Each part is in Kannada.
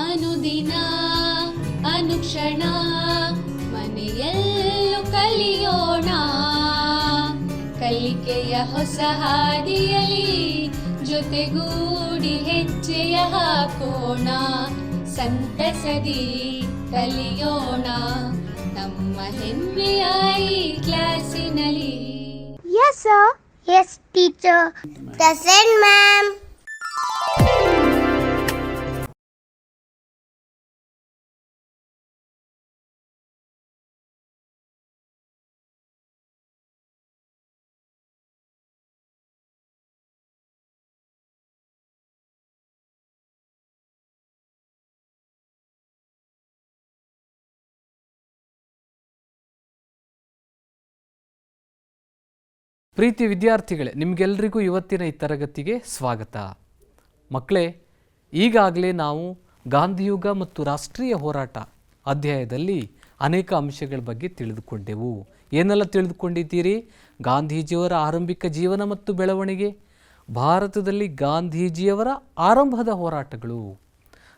ಅನುದಿನ ಅನುಕ್ಷಣ ಮನೆಯಲ್ಲೂ ಕಲಿಯೋಣ, ಕಲಿಕೆಯ ಹೊಸ ಹಾದಿಯಲಿ ಜೊತೆಗೂಡಿ ಹೆಜ್ಜೆಯ ಹಾಕೋಣ, ಸಂತಸದಿ ಕಲಿಯೋಣ ನಮ್ಮ ಹೆಮ್ಮೆಯ ಈ ಕ್ಲಾಸಿನಲ್ಲಿ. Yes sir. Yes teacher. Present ma'am. ಪ್ರೀತಿ ವಿದ್ಯಾರ್ಥಿಗಳೇ, ನಿಮಗೆಲ್ಲರಿಗೂ ಇವತ್ತಿನ ಈ ತರಗತಿಗೆ ಸ್ವಾಗತ. ಮಕ್ಕಳೇ, ಈಗಾಗಲೇ ನಾವು ಗಾಂಧಿಯುಗ ಮತ್ತು ರಾಷ್ಟ್ರೀಯ ಹೋರಾಟ ಅಧ್ಯಾಯದಲ್ಲಿ ಅನೇಕ ಅಂಶಗಳ ಬಗ್ಗೆ ತಿಳಿದುಕೊಂಡೆವು. ಏನೆಲ್ಲ ತಿಳಿದುಕೊಂಡಿದ್ದೀರಿ? ಗಾಂಧೀಜಿಯವರ ಆರಂಭಿಕ ಜೀವನ ಮತ್ತು ಬೆಳವಣಿಗೆ, ಭಾರತದಲ್ಲಿ ಗಾಂಧೀಜಿಯವರ ಆರಂಭದ ಹೋರಾಟಗಳು,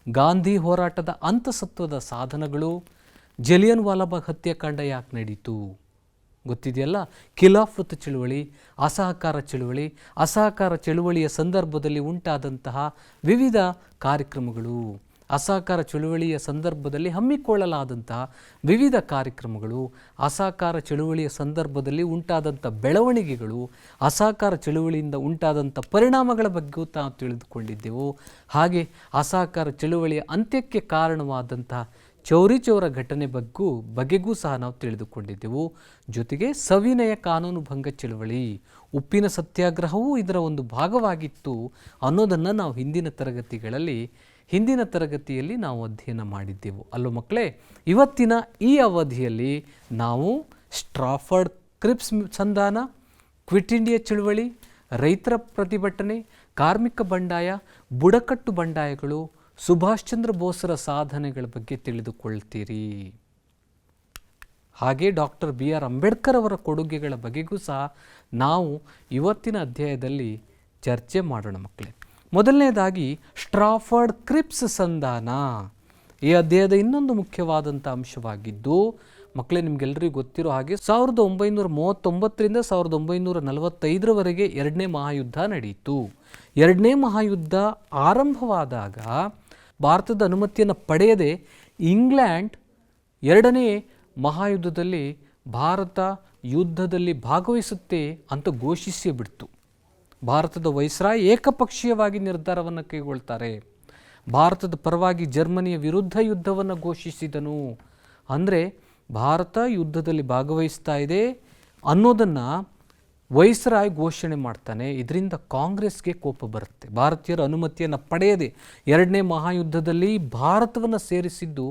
ಗಾಂಧಿ ಹೋರಾಟದ ಅಂತಸತ್ವದ ಸಾಧನಗಳು, ಜಲಿಯನ್ ವಾಲಾಬಾಗ್ ಹತ್ಯಾಕಾಂಡ ಯಾಕೆ ನಡೀತು ಗೊತ್ತಿದೆಯಲ್ಲ, ಖಿಲಾಫತ್ ಚಳುವಳಿ, ಅಸಹಕಾರ ಚಳುವಳಿಯ ಸಂದರ್ಭದಲ್ಲಿ ಉಂಟಾದಂತಹ ವಿವಿಧ ಕಾರ್ಯಕ್ರಮಗಳು, ಅಸಹಕಾರ ಚಳುವಳಿಯ ಸಂದರ್ಭದಲ್ಲಿ ಹಮ್ಮಿಕೊಳ್ಳಲಾದಂತಹ ವಿವಿಧ ಕಾರ್ಯಕ್ರಮಗಳು, ಅಸಹಕಾರ ಚಳುವಳಿಯ ಸಂದರ್ಭದಲ್ಲಿ ಉಂಟಾದಂಥ ಬೆಳವಣಿಗೆಗಳು, ಅಸಹಕಾರ ಚಳುವಳಿಯಿಂದ ಉಂಟಾದಂಥ ಪರಿಣಾಮಗಳ ಬಗ್ಗೆಯೂ ತಾವು ತಿಳಿದುಕೊಂಡಿದ್ದೆವು. ಹಾಗೆ ಅಸಹಕಾರ ಚಳುವಳಿಯ ಅಂತ್ಯಕ್ಕೆ ಕಾರಣವಾದಂತಹ ಚೌರಿ ಚೌರ ಘಟನೆ ಬಗೆಗೂ ಸಹ ನಾವು ತಿಳಿದುಕೊಂಡಿದ್ದೆವು. ಜೊತೆಗೆ ಸವಿನಯ ಕಾನೂನು ಭಂಗ ಚಳುವಳಿ, ಉಪ್ಪಿನ ಸತ್ಯಾಗ್ರಹವೂ ಇದರ ಒಂದು ಭಾಗವಾಗಿತ್ತು ಅನ್ನೋದನ್ನು ನಾವು ಹಿಂದಿನ ತರಗತಿಯಲ್ಲಿ ನಾವು ಅಧ್ಯಯನ ಮಾಡಿದ್ದೆವು ಅಲ್ಲೋ ಮಕ್ಕಳೇ. ಇವತ್ತಿನ ಈ ಅವಧಿಯಲ್ಲಿ ನಾವು ಸ್ಟ್ರಾಫರ್ಡ್ ಕ್ರಿಪ್ಸ್ ಸಂಧಾನ, ಕ್ವಿಟ್ ಇಂಡಿಯಾ ಚಳುವಳಿ, ರೈತರ ಪ್ರತಿಭಟನೆ, ಕಾರ್ಮಿಕ ಬಂಡಾಯ, ಬುಡಕಟ್ಟು ಬಂಡಾಯಗಳು, ಸುಭಾಷ್ ಚಂದ್ರ ಬೋಸರ ಸಾಧನೆಗಳ ಬಗ್ಗೆ ತಿಳಿದುಕೊಳ್ತೀರಿ. ಹಾಗೆ ಡಾಕ್ಟರ್ BR ಅಂಬೇಡ್ಕರ್ ಅವರ ಕೊಡುಗೆಗಳ ಬಗೆಗೂ ಸಹ ನಾವು ಇವತ್ತಿನ ಅಧ್ಯಾಯದಲ್ಲಿ ಚರ್ಚೆ ಮಾಡೋಣ ಮಕ್ಕಳೇ. ಮೊದಲನೇದಾಗಿ ಸ್ಟ್ರಾಫರ್ಡ್ ಕ್ರಿಪ್ಸ್ ಸಂಧಾನ ಈ ಅಧ್ಯಾಯದ ಇನ್ನೊಂದು ಮುಖ್ಯವಾದಂಥ ಅಂಶವಾಗಿದ್ದು, ಮಕ್ಕಳೇ ನಿಮಗೆಲ್ಲರಿಗೂ ಗೊತ್ತಿರೋ ಹಾಗೆ 1939ರಿಂದ 1945ರವರೆಗೆ ಎರಡನೇ ಮಹಾಯುದ್ಧ ನಡೆಯಿತು. ಎರಡನೇ ಮಹಾಯುದ್ಧ ಆರಂಭವಾದಾಗ ಭಾರತದ ಅನುಮತಿಯನ್ನು ಪಡೆಯದೆ ಇಂಗ್ಲೆಂಡ್ ಎರಡನೇ ಮಹಾಯುದ್ಧದಲ್ಲಿ ಭಾರತ ಯುದ್ಧದಲ್ಲಿ ಭಾಗವಹಿಸುತ್ತೆ ಅಂತ ಘೋಷಿಸಿ ಬಿಡ್ತು. ಭಾರತದ ವೈಸ್ರಾಯ್ ಏಕಪಕ್ಷೀಯವಾಗಿ ನಿರ್ಧಾರವನ್ನು ಕೈಗೊಳ್ತಾರೆ. ಭಾರತದ ಪರವಾಗಿ ಜರ್ಮನಿಯ ವಿರುದ್ಧ ಯುದ್ಧವನ್ನು ಘೋಷಿಸಿದನು. ಅಂದರೆ ಭಾರತ ಯುದ್ಧದಲ್ಲಿ ಭಾಗವಹಿಸ್ತಾ ಇದೆ ಅನ್ನೋದನ್ನು ವೈಸ್ರಾಯ್ ಘೋಷಣೆ ಮಾಡ್ತಾನೆ. ಇದರಿಂದ ಕಾಂಗ್ರೆಸ್ಗೆ ಕೋಪ ಬರುತ್ತೆ. ಭಾರತೀಯರ ಅನುಮತಿಯನ್ನು ಪಡೆಯದೆ ಎರಡನೇ ಮಹಾಯುದ್ಧದಲ್ಲಿ ಭಾರತವನ್ನು ಸೇರಿಸಿದ್ದು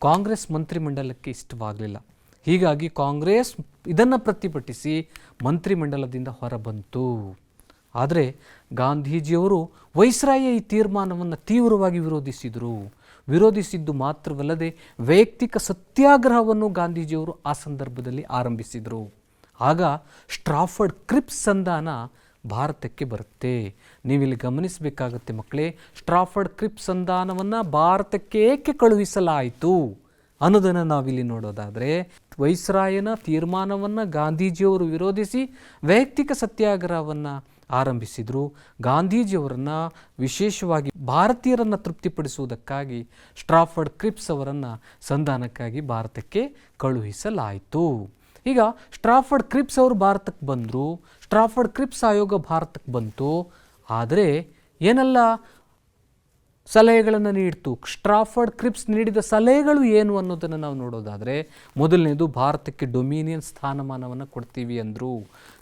ಕಾಂಗ್ರೆಸ್ ಮಂತ್ರಿಮಂಡಲಕ್ಕೆ ಇಷ್ಟವಾಗಲಿಲ್ಲ. ಹೀಗಾಗಿ ಕಾಂಗ್ರೆಸ್ ಇದನ್ನು ಪ್ರತಿಭಟಿಸಿ ಮಂತ್ರಿಮಂಡಲದಿಂದ ಹೊರಬಂತು. ಆದರೆ ಗಾಂಧೀಜಿಯವರು ವೈಸ್ರಾಯ ಈ ತೀರ್ಮಾನವನ್ನು ತೀವ್ರವಾಗಿ ವಿರೋಧಿಸಿದ್ದು ಮಾತ್ರವಲ್ಲದೆ ವೈಯಕ್ತಿಕ ಸತ್ಯಾಗ್ರಹವನ್ನು ಗಾಂಧೀಜಿಯವರು ಆ ಸಂದರ್ಭದಲ್ಲಿ ಆರಂಭಿಸಿದರು. ಆಗ ಸ್ಟ್ರಾಫರ್ಡ್ ಕ್ರಿಪ್ಸ್ ಸಂಧಾನ ಭಾರತಕ್ಕೆ ಬರುತ್ತೆ. ನೀವಿಲ್ಲಿ ಗಮನಿಸಬೇಕಾಗತ್ತೆ ಮಕ್ಕಳೇ, ಸ್ಟ್ರಾಫರ್ಡ್ ಕ್ರಿಪ್ಸ್ ಸಂಧಾನವನ್ನು ಭಾರತಕ್ಕೆ ಏಕೆ ಕಳುಹಿಸಲಾಯಿತು ಅನ್ನೋದನ್ನು ನಾವಿಲ್ಲಿ ನೋಡೋದಾದರೆ, ವೈಸ್ರಾಯನ ತೀರ್ಮಾನವನ್ನು ಗಾಂಧೀಜಿಯವರು ವಿರೋಧಿಸಿ ವೈಯಕ್ತಿಕ ಸತ್ಯಾಗ್ರಹವನ್ನು ಆರಂಭಿಸಿದರು. ಗಾಂಧೀಜಿಯವರನ್ನು ವಿಶೇಷವಾಗಿ ಭಾರತೀಯರನ್ನು ತೃಪ್ತಿಪಡಿಸುವುದಕ್ಕಾಗಿ ಸ್ಟ್ರಾಫರ್ಡ್ ಕ್ರಿಪ್ಸ್ ಅವರನ್ನು ಸಂಧಾನಕ್ಕಾಗಿ ಭಾರತಕ್ಕೆ ಕಳುಹಿಸಲಾಯಿತು. ಈಗ ಸ್ಟ್ರಾಫರ್ಡ್ ಕ್ರಿಪ್ಸ್ ಅವರು ಭಾರತಕ್ಕೆ ಬಂದರು, ಸ್ಟ್ರಾಫರ್ಡ್ ಕ್ರಿಪ್ಸ್ ಆಯೋಗ ಭಾರತಕ್ಕೆ ಬಂತು. ಆದರೆ ಏನೆಲ್ಲ ಸಲಹೆಗಳನ್ನು ನೀಡಿತು? ಸ್ಟ್ರಾಫರ್ಡ್ ಕ್ರಿಪ್ಸ್ ನೀಡಿದ ಸಲಹೆಗಳು ಏನು ಅನ್ನೋದನ್ನು ನಾವು ನೋಡೋದಾದರೆ, ಮೊದಲನೇದು ಭಾರತಕ್ಕೆ ಡೊಮಿನಿಯನ್ ಸ್ಥಾನಮಾನವನ್ನು ಕೊಡ್ತೀವಿ ಅಂದರು.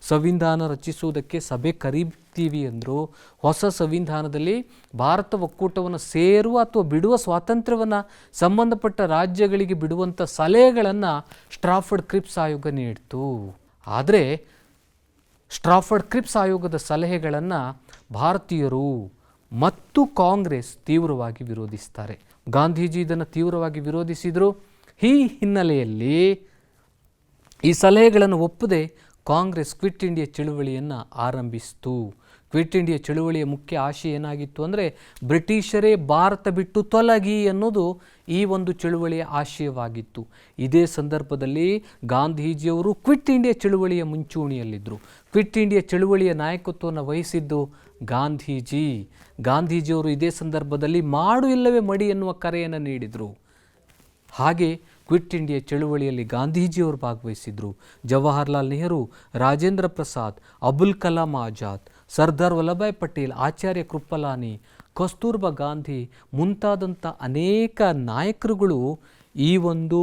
ಸಂವಿಧಾನ ರಚಿಸುವುದಕ್ಕೆ ಸಭೆ ಕರೀತೀವಿ ಅಂದರು. ಹೊಸ ಸಂವಿಧಾನದಲ್ಲಿ ಭಾರತ ಒಕ್ಕೂಟವನ್ನು ಸೇರುವ ಅಥವಾ ಬಿಡುವ ಸ್ವಾತಂತ್ರ್ಯವನ್ನು ಸಂಬಂಧಪಟ್ಟ ರಾಜ್ಯಗಳಿಗೆ ಬಿಡುವಂಥ ಸಲಹೆಗಳನ್ನು ಸ್ಟ್ರಾಫರ್ಡ್ ಕ್ರಿಪ್ಸ್ ಆಯೋಗ ನೀಡಿತು. ಆದರೆ ಸ್ಟ್ರಾಫರ್ಡ್ ಕ್ರಿಪ್ಸ್ ಆಯೋಗದ ಸಲಹೆಗಳನ್ನು ಭಾರತೀಯರು ಮತ್ತು ಕಾಂಗ್ರೆಸ್ ತೀವ್ರವಾಗಿ ವಿರೋಧಿಸ್ತಾರೆ. ಗಾಂಧೀಜಿ ಇದನ್ನು ತೀವ್ರವಾಗಿ ವಿರೋಧಿಸಿದರು. ಈ ಹಿನ್ನೆಲೆಯಲ್ಲಿ ಈ ಸಲಹೆಗಳನ್ನು ಒಪ್ಪದೆ ಕಾಂಗ್ರೆಸ್ ಕ್ವಿಟ್ ಇಂಡಿಯಾ ಚಳುವಳಿಯನ್ನು ಆರಂಭಿಸಿತು. ಕ್ವಿಟ್ ಇಂಡಿಯಾ ಚಳುವಳಿಯ ಮುಖ್ಯ ಆಶಯ ಏನಾಗಿತ್ತು ಅಂದರೆ ಬ್ರಿಟಿಷರೇ ಭಾರತ ಬಿಟ್ಟು ತೊಲಗಿ ಅನ್ನೋದು ಈ ಒಂದು ಚಳುವಳಿಯ ಆಶಯವಾಗಿತ್ತು. ಇದೇ ಸಂದರ್ಭದಲ್ಲಿ ಗಾಂಧೀಜಿಯವರು ಕ್ವಿಟ್ ಇಂಡಿಯಾ ಚಳುವಳಿಯ ಮುಂಚೂಣಿಯಲ್ಲಿದ್ದರು. ಕ್ವಿಟ್ ಇಂಡಿಯಾ ಚಳುವಳಿಯ ನಾಯಕತ್ವವನ್ನು ವಹಿಸಿದ್ದು ಗಾಂಧೀಜಿಯವರು ಇದೇ ಸಂದರ್ಭದಲ್ಲಿ ಮಾಡು ಇಲ್ಲವೇ ಮಡಿ ಎನ್ನುವ ಕರೆಯನ್ನು ನೀಡಿದರು. ಹಾಗೆ ಕ್ವಿಟ್ ಇಂಡಿಯಾ ಚಳುವಳಿಯಲ್ಲಿ ಗಾಂಧೀಜಿಯವರು ಭಾಗವಹಿಸಿದರು. ಜವಾಹರ್ಲಾಲ್ ನೆಹರು, ರಾಜೇಂದ್ರ ಪ್ರಸಾದ್, ಅಬುಲ್ ಕಲಾಂ ಆಜಾದ್, ಸರ್ದಾರ್ ವಲ್ಲಭಾಯ್ ಪಟೇಲ್, ಆಚಾರ್ಯ ಕೃಪಲಾನಿ, ಕಸ್ತೂರ್ಬಾ ಗಾಂಧಿ ಮುಂತಾದಂಥ ಅನೇಕ ನಾಯಕರುಗಳು ಈ ಒಂದು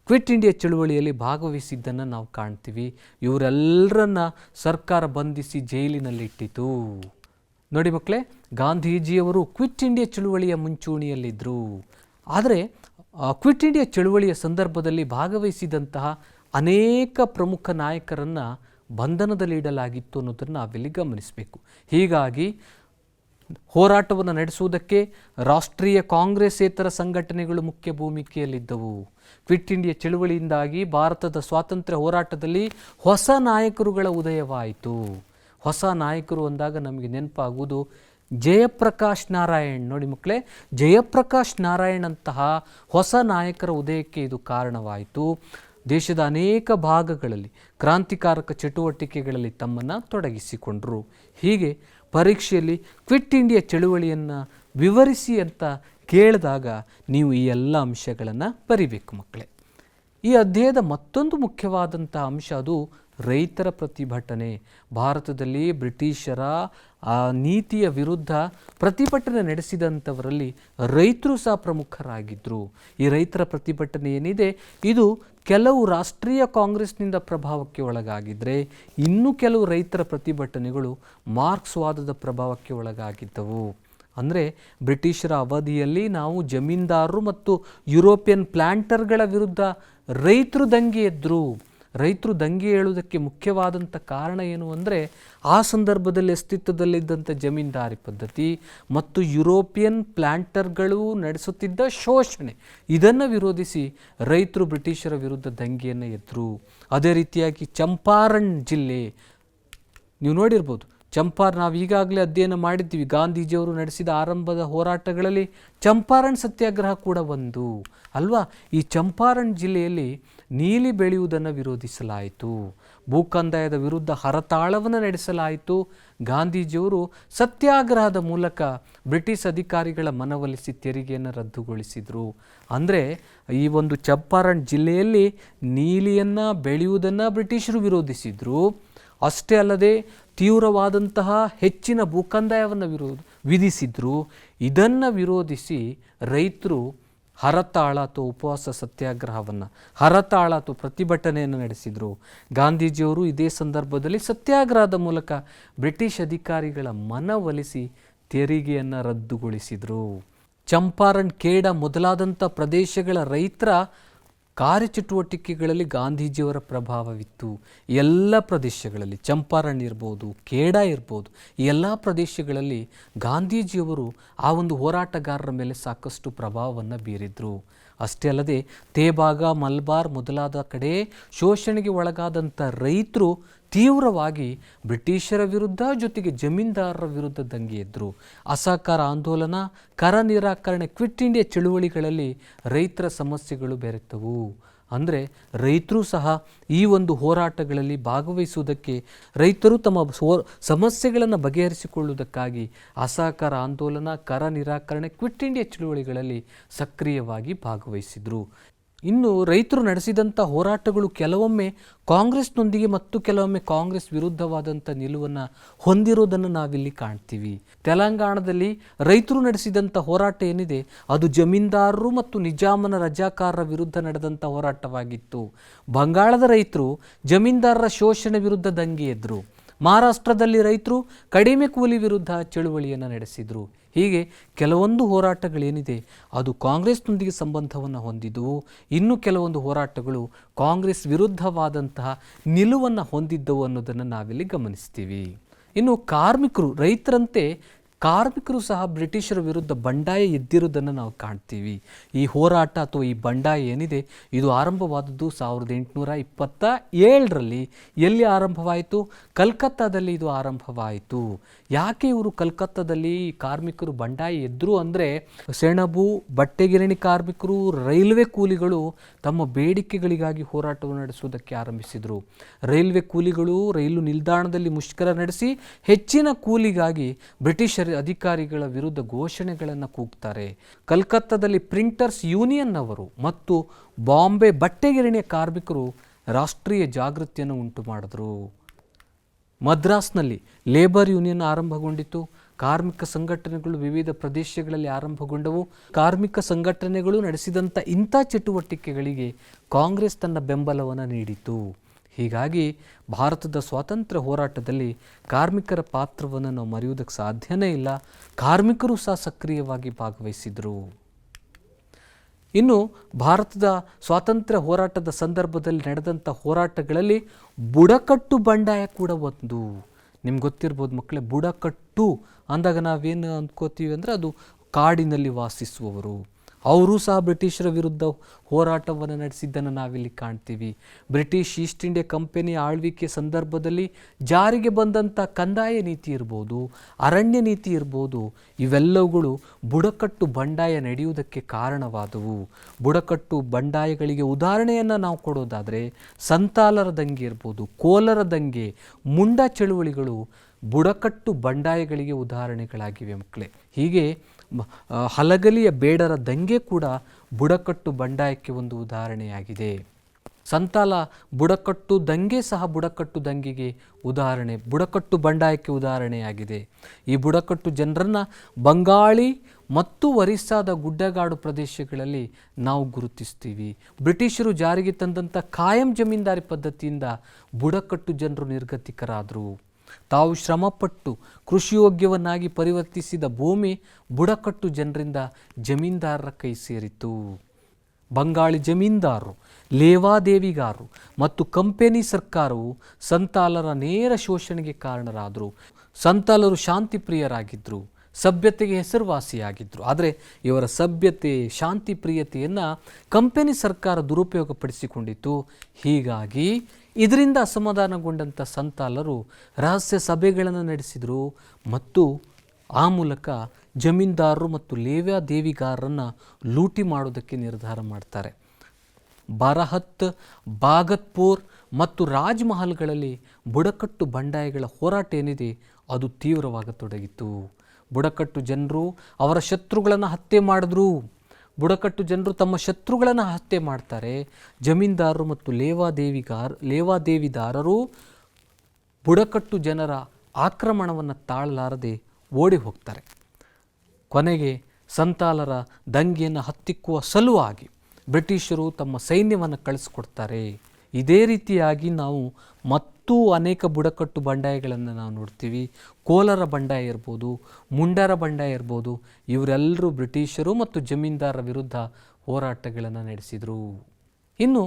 ಕ್ವಿಟ್ ಇಂಡಿಯಾ ಚಳುವಳಿಯಲ್ಲಿ ಭಾಗವಹಿಸಿದ್ದನ್ನು ನಾವು ಕಾಣ್ತೀವಿ. ಇವರೆಲ್ಲರನ್ನ ಸರ್ಕಾರ ಬಂಧಿಸಿ ಜೈಲಿನಲ್ಲಿಟ್ಟಿತು. ನೋಡಿ ಮಕ್ಕಳೇ, ಗಾಂಧೀಜಿಯವರು ಕ್ವಿಟ್ ಇಂಡಿಯಾ ಚಳುವಳಿಯ ಮುಂಚೂಣಿಯಲ್ಲಿದ್ದರು. ಆದರೆ ಕ್ವಿಟ್ ಇಂಡಿಯಾ ಚಳುವಳಿಯ ಸಂದರ್ಭದಲ್ಲಿ ಭಾಗವಹಿಸಿದಂತಹ ಅನೇಕ ಪ್ರಮುಖ ನಾಯಕರನ್ನು ಬಂಧನದಲ್ಲಿಡಲಾಗಿತ್ತು ಅನ್ನೋದನ್ನು ನಾವಿಲ್ಲಿ ಗಮನಿಸಬೇಕು. ಹೀಗಾಗಿ ಹೋರಾಟವನ್ನು ನಡೆಸುವುದಕ್ಕೆ ರಾಷ್ಟ್ರೀಯ ಕಾಂಗ್ರೆಸ್ಸೇತರ ಸಂಘಟನೆಗಳು ಮುಖ್ಯ ಭೂಮಿಕೆಯಲ್ಲಿದ್ದವು. ಕ್ವಿಟ್ ಇಂಡಿಯಾ ಚಳುವಳಿಯಿಂದಾಗಿ ಭಾರತದ ಸ್ವಾತಂತ್ರ್ಯ ಹೋರಾಟದಲ್ಲಿ ಹೊಸ ನಾಯಕರುಗಳ ಉದಯವಾಯಿತು. ಹೊಸ ನಾಯಕರು ಅಂದಾಗ ನಮಗೆ ನೆನಪಾಗುವುದು ಜಯಪ್ರಕಾಶ್ ನಾರಾಯಣ್. ನೋಡಿ ಮಕ್ಕಳೇ, ಜಯಪ್ರಕಾಶ್ ನಾರಾಯಣ್ ಅಂತಹ ಹೊಸ ನಾಯಕರ ಉದಯಕ್ಕೆ ಇದು ಕಾರಣವಾಯಿತು. ದೇಶದ ಅನೇಕ ಭಾಗಗಳಲ್ಲಿ ಕ್ರಾಂತಿಕಾರಕ ಚಟುವಟಿಕೆಗಳಲ್ಲಿ ತಮ್ಮನ್ನು ತೊಡಗಿಸಿಕೊಂಡರು. ಹೀಗೆ ಪರೀಕ್ಷೆಯಲ್ಲಿ ಕ್ವಿಟ್ ಇಂಡಿಯಾ ಚಳುವಳಿಯನ್ನು ವಿವರಿಸಿ ಅಂತ ಕೇಳಿದಾಗ ನೀವು ಈ ಎಲ್ಲ ಅಂಶಗಳನ್ನು ಬರಿಬೇಕು ಮಕ್ಕಳೇ. ಈ ಅಧ್ಯಾಯದ ಮತ್ತೊಂದು ಮುಖ್ಯವಾದಂಥ ಅಂಶ ಅದು ರೈತರ ಪ್ರತಿಭಟನೆ. ಭಾರತದಲ್ಲಿ ಬ್ರಿಟಿಷರ ನೀತಿಯ ವಿರುದ್ಧ ಪ್ರತಿಭಟನೆ ನಡೆಸಿದಂಥವರಲ್ಲಿ ರೈತರು ಸಹ ಪ್ರಮುಖರಾಗಿದ್ದರು. ಈ ರೈತರ ಪ್ರತಿಭಟನೆ ಏನಿದೆ ಇದು ಕೆಲವು ರಾಷ್ಟ್ರೀಯ ಕಾಂಗ್ರೆಸ್ನಿಂದ ಪ್ರಭಾವಕ್ಕೆ ಒಳಗಾಗಿದ್ದರೆ ಇನ್ನೂ ಕೆಲವು ರೈತರ ಪ್ರತಿಭಟನೆಗಳು ಮಾರ್ಕ್ಸ್ವಾದದ ಪ್ರಭಾವಕ್ಕೆ ಒಳಗಾಗಿದ್ದವು. ಅಂದರೆ ಬ್ರಿಟಿಷರ ಅವಧಿಯಲ್ಲಿ ನಾವು ಜಮೀನ್ದಾರರು ಮತ್ತು ಯುರೋಪಿಯನ್ ಪ್ಲಾಂಟರ್ಗಳ ವಿರುದ್ಧ ರೈತರು ದಂಗೆ ಎದ್ದರು. ರೈತರು ದಂಗೆ ಏಳುವುದಕ್ಕೆ ಮುಖ್ಯವಾದಂಥ ಕಾರಣ ಏನು ಅಂದರೆ ಆ ಸಂದರ್ಭದಲ್ಲಿ ಅಸ್ತಿತ್ವದಲ್ಲಿದ್ದಂಥ ಜಮೀನ್ದಾರಿ ಪದ್ಧತಿ ಮತ್ತು ಯುರೋಪಿಯನ್ ಪ್ಲಾಂಟರ್ಗಳು ನಡೆಸುತ್ತಿದ್ದ ಶೋಷಣೆ, ಇದನ್ನು ವಿರೋಧಿಸಿ ರೈತರು ಬ್ರಿಟಿಷರ ವಿರುದ್ಧ ದಂಗೆಯನ್ನು ಎದ್ದರು. ಅದೇ ರೀತಿಯಾಗಿ ಚಂಪಾರಣ್ ಜಿಲ್ಲೆ ನೀವು ನೋಡಿರ್ಬೋದು. ನಾವು ಈಗಾಗಲೇ ಅಧ್ಯಯನ ಮಾಡಿದ್ದೀವಿ. ಗಾಂಧೀಜಿಯವರು ನಡೆಸಿದ ಆರಂಭದ ಹೋರಾಟಗಳಲ್ಲಿ ಚಂಪಾರಣ್ ಸತ್ಯಾಗ್ರಹ ಕೂಡ ಒಂದು ಅಲ್ವಾ. ಈ ಚಂಪಾರಣ್ ಜಿಲ್ಲೆಯಲ್ಲಿ ನೀಲಿ ಬೆಳೆಯುವುದನ್ನು ವಿರೋಧಿಸಲಾಯಿತು. ಭೂಕಂದಾಯದ ವಿರುದ್ಧ ಹರತಾಳವನ್ನು ನಡೆಸಲಾಯಿತು. ಗಾಂಧೀಜಿಯವರು ಸತ್ಯಾಗ್ರಹದ ಮೂಲಕ ಬ್ರಿಟಿಷ್ ಅಧಿಕಾರಿಗಳ ಮನವೊಲಿಸಿ ತೆರಿಗೆಯನ್ನು ರದ್ದುಗೊಳಿಸಿದರು. ಅಂದರೆ ಈ ಒಂದು ಚಂಪಾರಣ್ ಜಿಲ್ಲೆಯಲ್ಲಿ ನೀಲಿಯನ್ನು ಬೆಳೆಯುವುದನ್ನು ಬ್ರಿಟಿಷರು ವಿರೋಧಿಸಿದರು. ಅಷ್ಟೇ ಅಲ್ಲದೆ ತೀವ್ರವಾದಂತಹ ಹೆಚ್ಚಿನ ಭೂಕಂದಾಯವನ್ನು ವಿಧಿಸಿದ್ರು. ಇದನ್ನು ವಿರೋಧಿಸಿ ರೈತರು ಹರತಾಳ ಅಥವಾ ಉಪವಾಸ ಸತ್ಯಾಗ್ರಹವನ್ನು, ಹರತಾಳ ಅಥವಾ ಪ್ರತಿಭಟನೆಯನ್ನು ನಡೆಸಿದರು. ಗಾಂಧೀಜಿಯವರು ಇದೇ ಸಂದರ್ಭದಲ್ಲಿ ಸತ್ಯಾಗ್ರಹದ ಮೂಲಕ ಬ್ರಿಟಿಷ್ ಅಧಿಕಾರಿಗಳ ಮನವೊಲಿಸಿ ತೆರಿಗೆಯನ್ನು ರದ್ದುಗೊಳಿಸಿದರು. ಚಂಪಾರಣ್, ಖೇಡ ಮೊದಲಾದಂಥ ಪ್ರದೇಶಗಳ ರೈತರ ಕಾರ್ಯಚಟುವಟಿಕೆಗಳಲ್ಲಿ ಗಾಂಧೀಜಿಯವರ ಪ್ರಭಾವವಿತ್ತು. ಎಲ್ಲ ಪ್ರದೇಶಗಳಲ್ಲಿ ಚಂಪಾರಣ್ ಇರ್ಬೋದು, ಖೇಡ ಇರ್ಬೋದು, ಈ ಎಲ್ಲ ಪ್ರದೇಶಗಳಲ್ಲಿ ಗಾಂಧೀಜಿಯವರು ಆ ಒಂದು ಹೋರಾಟಗಾರರ ಮೇಲೆ ಸಾಕಷ್ಟು ಪ್ರಭಾವವನ್ನು ಬೀರಿದರು. ಅಷ್ಟೇ ಅಲ್ಲದೆ ತೇಬಾಗ, ಮಲ್ಬಾರ್ ಮೊದಲಾದ ಕಡೆ ಶೋಷಣೆಗೆ ಒಳಗಾದಂಥ ರೈತರು ತೀವ್ರವಾಗಿ ಬ್ರಿಟಿಷರ ವಿರುದ್ಧ ಜೊತೆಗೆ ಜಮೀನ್ದಾರರ ವಿರುದ್ಧ ದಂಗೆ ಎದ್ದರು. ಅಸಹಕಾರ ಆಂದೋಲನ, ಕರ ನಿರಾಕರಣೆ, ಕ್ವಿಟ್ ಇಂಡಿಯಾ ಚಳುವಳಿಗಳಲ್ಲಿ ರೈತರ ಸಮಸ್ಯೆಗಳು ಬೆರೆತವು. ಅಂದರೆ ರೈತರು ಸಹ ಈ ಒಂದು ಹೋರಾಟಗಳಲ್ಲಿ ಭಾಗವಹಿಸುವುದಕ್ಕೆ, ರೈತರು ತಮ್ಮ ಸಮಸ್ಯೆಗಳನ್ನು ಬಗೆಹರಿಸಿಕೊಳ್ಳುವುದಕ್ಕಾಗಿ ಅಸಹಕಾರ ಆಂದೋಲನ, ಕರ ನಿರಾಕರಣೆ, ಕ್ವಿಟ್ ಇಂಡಿಯಾ ಚಳುವಳಿಗಳಲ್ಲಿ ಸಕ್ರಿಯವಾಗಿ ಭಾಗವಹಿಸಿದರು. ಇನ್ನು ರೈತರು ನಡೆಸಿದಂಥ ಹೋರಾಟಗಳು ಕೆಲವೊಮ್ಮೆ ಕಾಂಗ್ರೆಸ್ನೊಂದಿಗೆ ಮತ್ತು ಕೆಲವೊಮ್ಮೆ ಕಾಂಗ್ರೆಸ್ ವಿರುದ್ಧವಾದಂಥ ನಿಲುವನ್ನು ಹೊಂದಿರೋದನ್ನು ನಾವಿಲ್ಲಿ ಕಾಣ್ತೀವಿ. ತೆಲಂಗಾಣದಲ್ಲಿ ರೈತರು ನಡೆಸಿದಂಥ ಹೋರಾಟ ಏನಿದೆ ಅದು ಜಮೀನ್ದಾರರು ಮತ್ತು ನಿಜಾಮನ ರಜಾಕಾರರ ವಿರುದ್ಧ ನಡೆದಂಥ ಹೋರಾಟವಾಗಿತ್ತು. ಬಂಗಾಳದ ರೈತರು ಜಮೀನ್ದಾರರ ಶೋಷಣೆ ವಿರುದ್ಧ ದಂಗೆ ಎದ್ದರು. ಮಹಾರಾಷ್ಟ್ರದಲ್ಲಿ ರೈತರು ಕಡಿಮೆ ಕೂಲಿ ವಿರುದ್ಧ ಚಳುವಳಿಯನ್ನು ನಡೆಸಿದರು. ಹೀಗೆ ಕೆಲವೊಂದು ಹೋರಾಟಗಳೇನಿದೆ ಅದು ಕಾಂಗ್ರೆಸ್ನೊಂದಿಗೆ ಸಂಬಂಧವನ್ನು ಹೊಂದಿದ್ದವು. ಇನ್ನು ಕೆಲವೊಂದು ಹೋರಾಟಗಳು ಕಾಂಗ್ರೆಸ್ ವಿರುದ್ಧವಾದಂತಹ ನಿಲುವನ್ನು ಹೊಂದಿದ್ದವು ಅನ್ನೋದನ್ನು ನಾವಿಲ್ಲಿ ಗಮನಿಸ್ತೀವಿ. ಇನ್ನು ಕಾರ್ಮಿಕರು ರೈತರಂತೆ ಕಾರ್ಮಿಕರು ಸಹ ಬ್ರಿಟಿಷರ ವಿರುದ್ಧ ಬಂಡಾಯ ಎದ್ದಿರುವುದನ್ನು ನಾವು ಕಾಣ್ತೀವಿ. ಈ ಹೋರಾಟ ಅಥವಾ ಈ ಬಂಡಾಯ ಏನಿದೆ ಇದು ಆರಂಭವಾದದ್ದು 1827ರಲ್ಲಿ. ಎಲ್ಲಿ ಆರಂಭವಾಯಿತು? ಕಲ್ಕತ್ತಾದಲ್ಲಿ ಇದು ಆರಂಭವಾಯಿತು. ಯಾಕೆ ಇವರು ಕಲ್ಕತ್ತಾದಲ್ಲಿ ಕಾರ್ಮಿಕರು ಬಂಡಾಯ ಎದ್ರು ಅಂದರೆ, ಸೆಣಬು, ಬಟ್ಟೆಗಿರಣಿ ಕಾರ್ಮಿಕರು, ರೈಲ್ವೆ ಕೂಲಿಗಳು ತಮ್ಮ ಬೇಡಿಕೆಗಳಿಗಾಗಿ ಹೋರಾಟವನ್ನು ನಡೆಸುವುದಕ್ಕೆ ಆರಂಭಿಸಿದರು. ರೈಲ್ವೆ ಕೂಲಿಗಳು ರೈಲು ನಿಲ್ದಾಣದಲ್ಲಿ ಮುಷ್ಕರ ನಡೆಸಿ ಹೆಚ್ಚಿನ ಕೂಲಿಗಾಗಿ ಬ್ರಿಟಿಷರ ಅಧಿಕಾರಿಗಳ ವಿರುದ್ಧ ಘೋಷಣೆಗಳನ್ನು ಕೂಗ್ತಾರೆ. ಕಲ್ಕತ್ತಾದಲ್ಲಿ ಪ್ರಿಂಟರ್ಸ್ ಯೂನಿಯನ್ ಅವರು ಮತ್ತು ಬಾಂಬೆ ಬಟ್ಟೆಗಿರಣಿಯ ಕಾರ್ಮಿಕರು ರಾಷ್ಟ್ರೀಯ ಜಾಗೃತಿಯನ್ನು ಉಂಟು ಮಾಡಿದ್ರು. ಮದ್ರಾಸ್ನಲ್ಲಿ ಲೇಬರ್ ಯೂನಿಯನ್ ಆರಂಭಗೊಂಡಿತು. ಕಾರ್ಮಿಕ ಸಂಘಟನೆಗಳು ವಿವಿಧ ಪ್ರದೇಶಗಳಲ್ಲಿ ಆರಂಭಗೊಂಡವು. ಕಾರ್ಮಿಕ ಸಂಘಟನೆಗಳು ನಡೆಸಿದಂಥ ಇಂಥ ಚಟುವಟಿಕೆಗಳಿಗೆ ಕಾಂಗ್ರೆಸ್ ತನ್ನ ಬೆಂಬಲವನ್ನು ನೀಡಿತು. ಹೀಗಾಗಿ ಭಾರತದ ಸ್ವಾತಂತ್ರ್ಯ ಹೋರಾಟದಲ್ಲಿ ಕಾರ್ಮಿಕರ ಪಾತ್ರವನ್ನು ನಾವು ಮರೆಯುವುದಕ್ಕೆ ಸಾಧ್ಯನೇ ಇಲ್ಲ. ಕಾರ್ಮಿಕರು ಸಹ ಸಕ್ರಿಯವಾಗಿ ಭಾಗವಹಿಸಿದರು. ಇನ್ನು ಭಾರತದ ಸ್ವಾತಂತ್ರ್ಯ ಹೋರಾಟದ ಸಂದರ್ಭದಲ್ಲಿ ನಡೆದಂಥ ಹೋರಾಟಗಳಲ್ಲಿ ಬುಡಕಟ್ಟು ಬಂಡಾಯ ಕೂಡ ಒಂದು. ನಿಮ್ಗೆ ಗೊತ್ತಿರ್ಬೋದು ಮಕ್ಕಳೇ, ಬುಡಕಟ್ಟು ಅಂದಾಗ ನಾವೇನು ಅಂದ್ಕೋತೀವಿ ಅಂದರೆ ಅದು ಕಾಡಿನಲ್ಲಿ ವಾಸಿಸುವವರು. ಅವರು ಸಹ ಬ್ರಿಟಿಷರ ವಿರುದ್ಧ ಹೋರಾಟವನ್ನು ನಡೆಸಿದ್ದನ್ನು ನಾವಿಲ್ಲಿ ಕಾಣ್ತೀವಿ. ಬ್ರಿಟಿಷ್ ಈಸ್ಟ್ ಇಂಡಿಯಾ ಕಂಪನಿಯ ಆಳ್ವಿಕೆ ಸಂದರ್ಭದಲ್ಲಿ ಜಾರಿಗೆ ಬಂದಂಥ ಕಂದಾಯ ನೀತಿ ಇರ್ಬೋದು, ಅರಣ್ಯ ನೀತಿ ಇರ್ಬೋದು, ಇವೆಲ್ಲವುಗಳು ಬುಡಕಟ್ಟು ಬಂಡಾಯ ನಡೆಯುವುದಕ್ಕೆ ಕಾರಣವಾದವು. ಬುಡಕಟ್ಟು ಬಂಡಾಯಗಳಿಗೆ ಉದಾಹರಣೆಯನ್ನು ನಾವು ಕೊಡೋದಾದರೆ ಸಂತಾಲರ ದಂಗೆ ಇರ್ಬೋದು, ಕೋಲರ ದಂಗೆ, ಮುಂಡಾ ಚಳುವಳಿಗಳು ಬುಡಕಟ್ಟು ಬಂಡಾಯಗಳಿಗೆ ಉದಾಹರಣೆಗಳಾಗಿವೆ ಮಕ್ಕಳೇ. ಹೀಗೆ ಹಲಗಲಿಯ ಬೇಡರ ದಂಗೆ ಕೂಡ ಬುಡಕಟ್ಟು ಬಂಡಾಯಕ್ಕೆ ಒಂದು ಉದಾಹರಣೆಯಾಗಿದೆ. ಸಂತಾಲ ಬುಡಕಟ್ಟು ದಂಗೆ ಸಹ ಬುಡಕಟ್ಟು ದಂಗೆಗೆ ಉದಾಹರಣೆ, ಬುಡಕಟ್ಟು ಬಂಡಾಯಕ್ಕೆ ಉದಾಹರಣೆಯಾಗಿದೆ. ಈ ಬುಡಕಟ್ಟು ಜನರನ್ನು ಬಂಗಾಳಿ ಮತ್ತು ಒರಿಸ್ಸಾದ ಗುಡ್ಡಗಾಡು ಪ್ರದೇಶಗಳಲ್ಲಿ ನಾವು ಗುರುತಿಸ್ತೀವಿ. ಬ್ರಿಟಿಷರು ಜಾರಿಗೆ ತಂದಂಥ ಕಾಯಂ ಜಮೀನ್ದಾರಿ ಪದ್ಧತಿಯಿಂದ ಬುಡಕಟ್ಟು ಜನರು ನಿರ್ಗತಿಕರಾದರು. ತಾವು ಶ್ರಮಪಟ್ಟು ಕೃಷಿಯೋಗ್ಯವನ್ನಾಗಿ ಪರಿವರ್ತಿಸಿದ ಭೂಮಿ ಬುಡಕಟ್ಟು ಜನರಿಂದ ಜಮೀನ್ದಾರರ ಕೈ ಸೇರಿತು. ಬಂಗಾಳಿ ಜಮೀನ್ದಾರರು, ಲೇವಾದೇವಿಗಾರರು ಮತ್ತು ಕಂಪೆನಿ ಸರ್ಕಾರವು ಸಂತಾಲರ ನೇರ ಶೋಷಣೆಗೆ ಕಾರಣರಾದರು. ಸಂತಾಲರು ಶಾಂತಿ ಪ್ರಿಯರಾಗಿದ್ದರು, ಸಭ್ಯತೆಗೆ ಹೆಸರುವಾಸಿಯಾಗಿದ್ದರು. ಆದರೆ ಇವರ ಸಭ್ಯತೆ, ಶಾಂತಿ ಪ್ರಿಯತೆಯನ್ನು ಕಂಪೆನಿ ಸರ್ಕಾರ ದುರುಪಯೋಗಪಡಿಸಿಕೊಂಡಿತು. ಹೀಗಾಗಿ ಇದರಿಂದ ಅಸಮಾಧಾನಗೊಂಡಂಥ ಸಂತಾಲರು ರಹಸ್ಯ ಸಭೆಗಳನ್ನು ನಡೆಸಿದರು ಮತ್ತು ಆ ಮೂಲಕ ಜಮೀನ್ದಾರರು ಮತ್ತು ಲೇವಾದೇವಿಗಾರರನ್ನು ಲೂಟಿ ಮಾಡೋದಕ್ಕೆ ನಿರ್ಧಾರ ಮಾಡ್ತಾರೆ. ಬರಹತ್, ಬಾಗತ್ಪುರ್ ಮತ್ತು ರಾಜ್ಮಹಲ್ಗಳಲ್ಲಿ ಬುಡಕಟ್ಟು ಬಂಡಾಯಗಳ ಹೋರಾಟ ಏನಿದೆ ಅದು ತೀವ್ರವಾಗತೊಡಗಿತು. ಬುಡಕಟ್ಟು ಜನರು ಅವರ ಶತ್ರುಗಳನ್ನು ಹತ್ಯೆ ಮಾಡಿದ್ರು. ಬುಡಕಟ್ಟು ಜನರು ತಮ್ಮ ಶತ್ರುಗಳನ್ನು ಹತ್ಯೆ ಮಾಡ್ತಾರೆ. ಜಮೀನ್ದಾರರು ಮತ್ತು ಲೇವಾದೇವಿದಾರರು ಬುಡಕಟ್ಟು ಜನರ ಆಕ್ರಮಣವನ್ನು ತಾಳಲಾರದೆ ಓಡಿ ಹೋಗ್ತಾರೆ. ಕೊನೆಗೆ ಸಂತಾಲರ ದಂಗೆಯನ್ನು ಹತ್ತಿಕ್ಕುವ ಸಲುವಾಗಿ ಬ್ರಿಟಿಷರು ತಮ್ಮ ಸೈನ್ಯವನ್ನು ಕಳಿಸ್ಕೊಡ್ತಾರೆ. ಇದೇ ರೀತಿಯಾಗಿ ನಾವು ಮತ್ತೂ ಅನೇಕ ಬುಡಕಟ್ಟು ಬಂಡಾಯಗಳನ್ನು ನಾವು ನೋಡ್ತೀವಿ. ಕೋಲರ ಬಂಡಾಯ ಇರ್ಬೋದು, ಮುಂಡಾರ ಬಂಡಾಯ ಇರ್ಬೋದು, ಇವರೆಲ್ಲರೂ ಬ್ರಿಟಿಷರು ಮತ್ತು ಜಮೀನ್ದಾರರ ವಿರುದ್ಧ ಹೋರಾಟಗಳನ್ನು ನಡೆಸಿದರು. ಇನ್ನು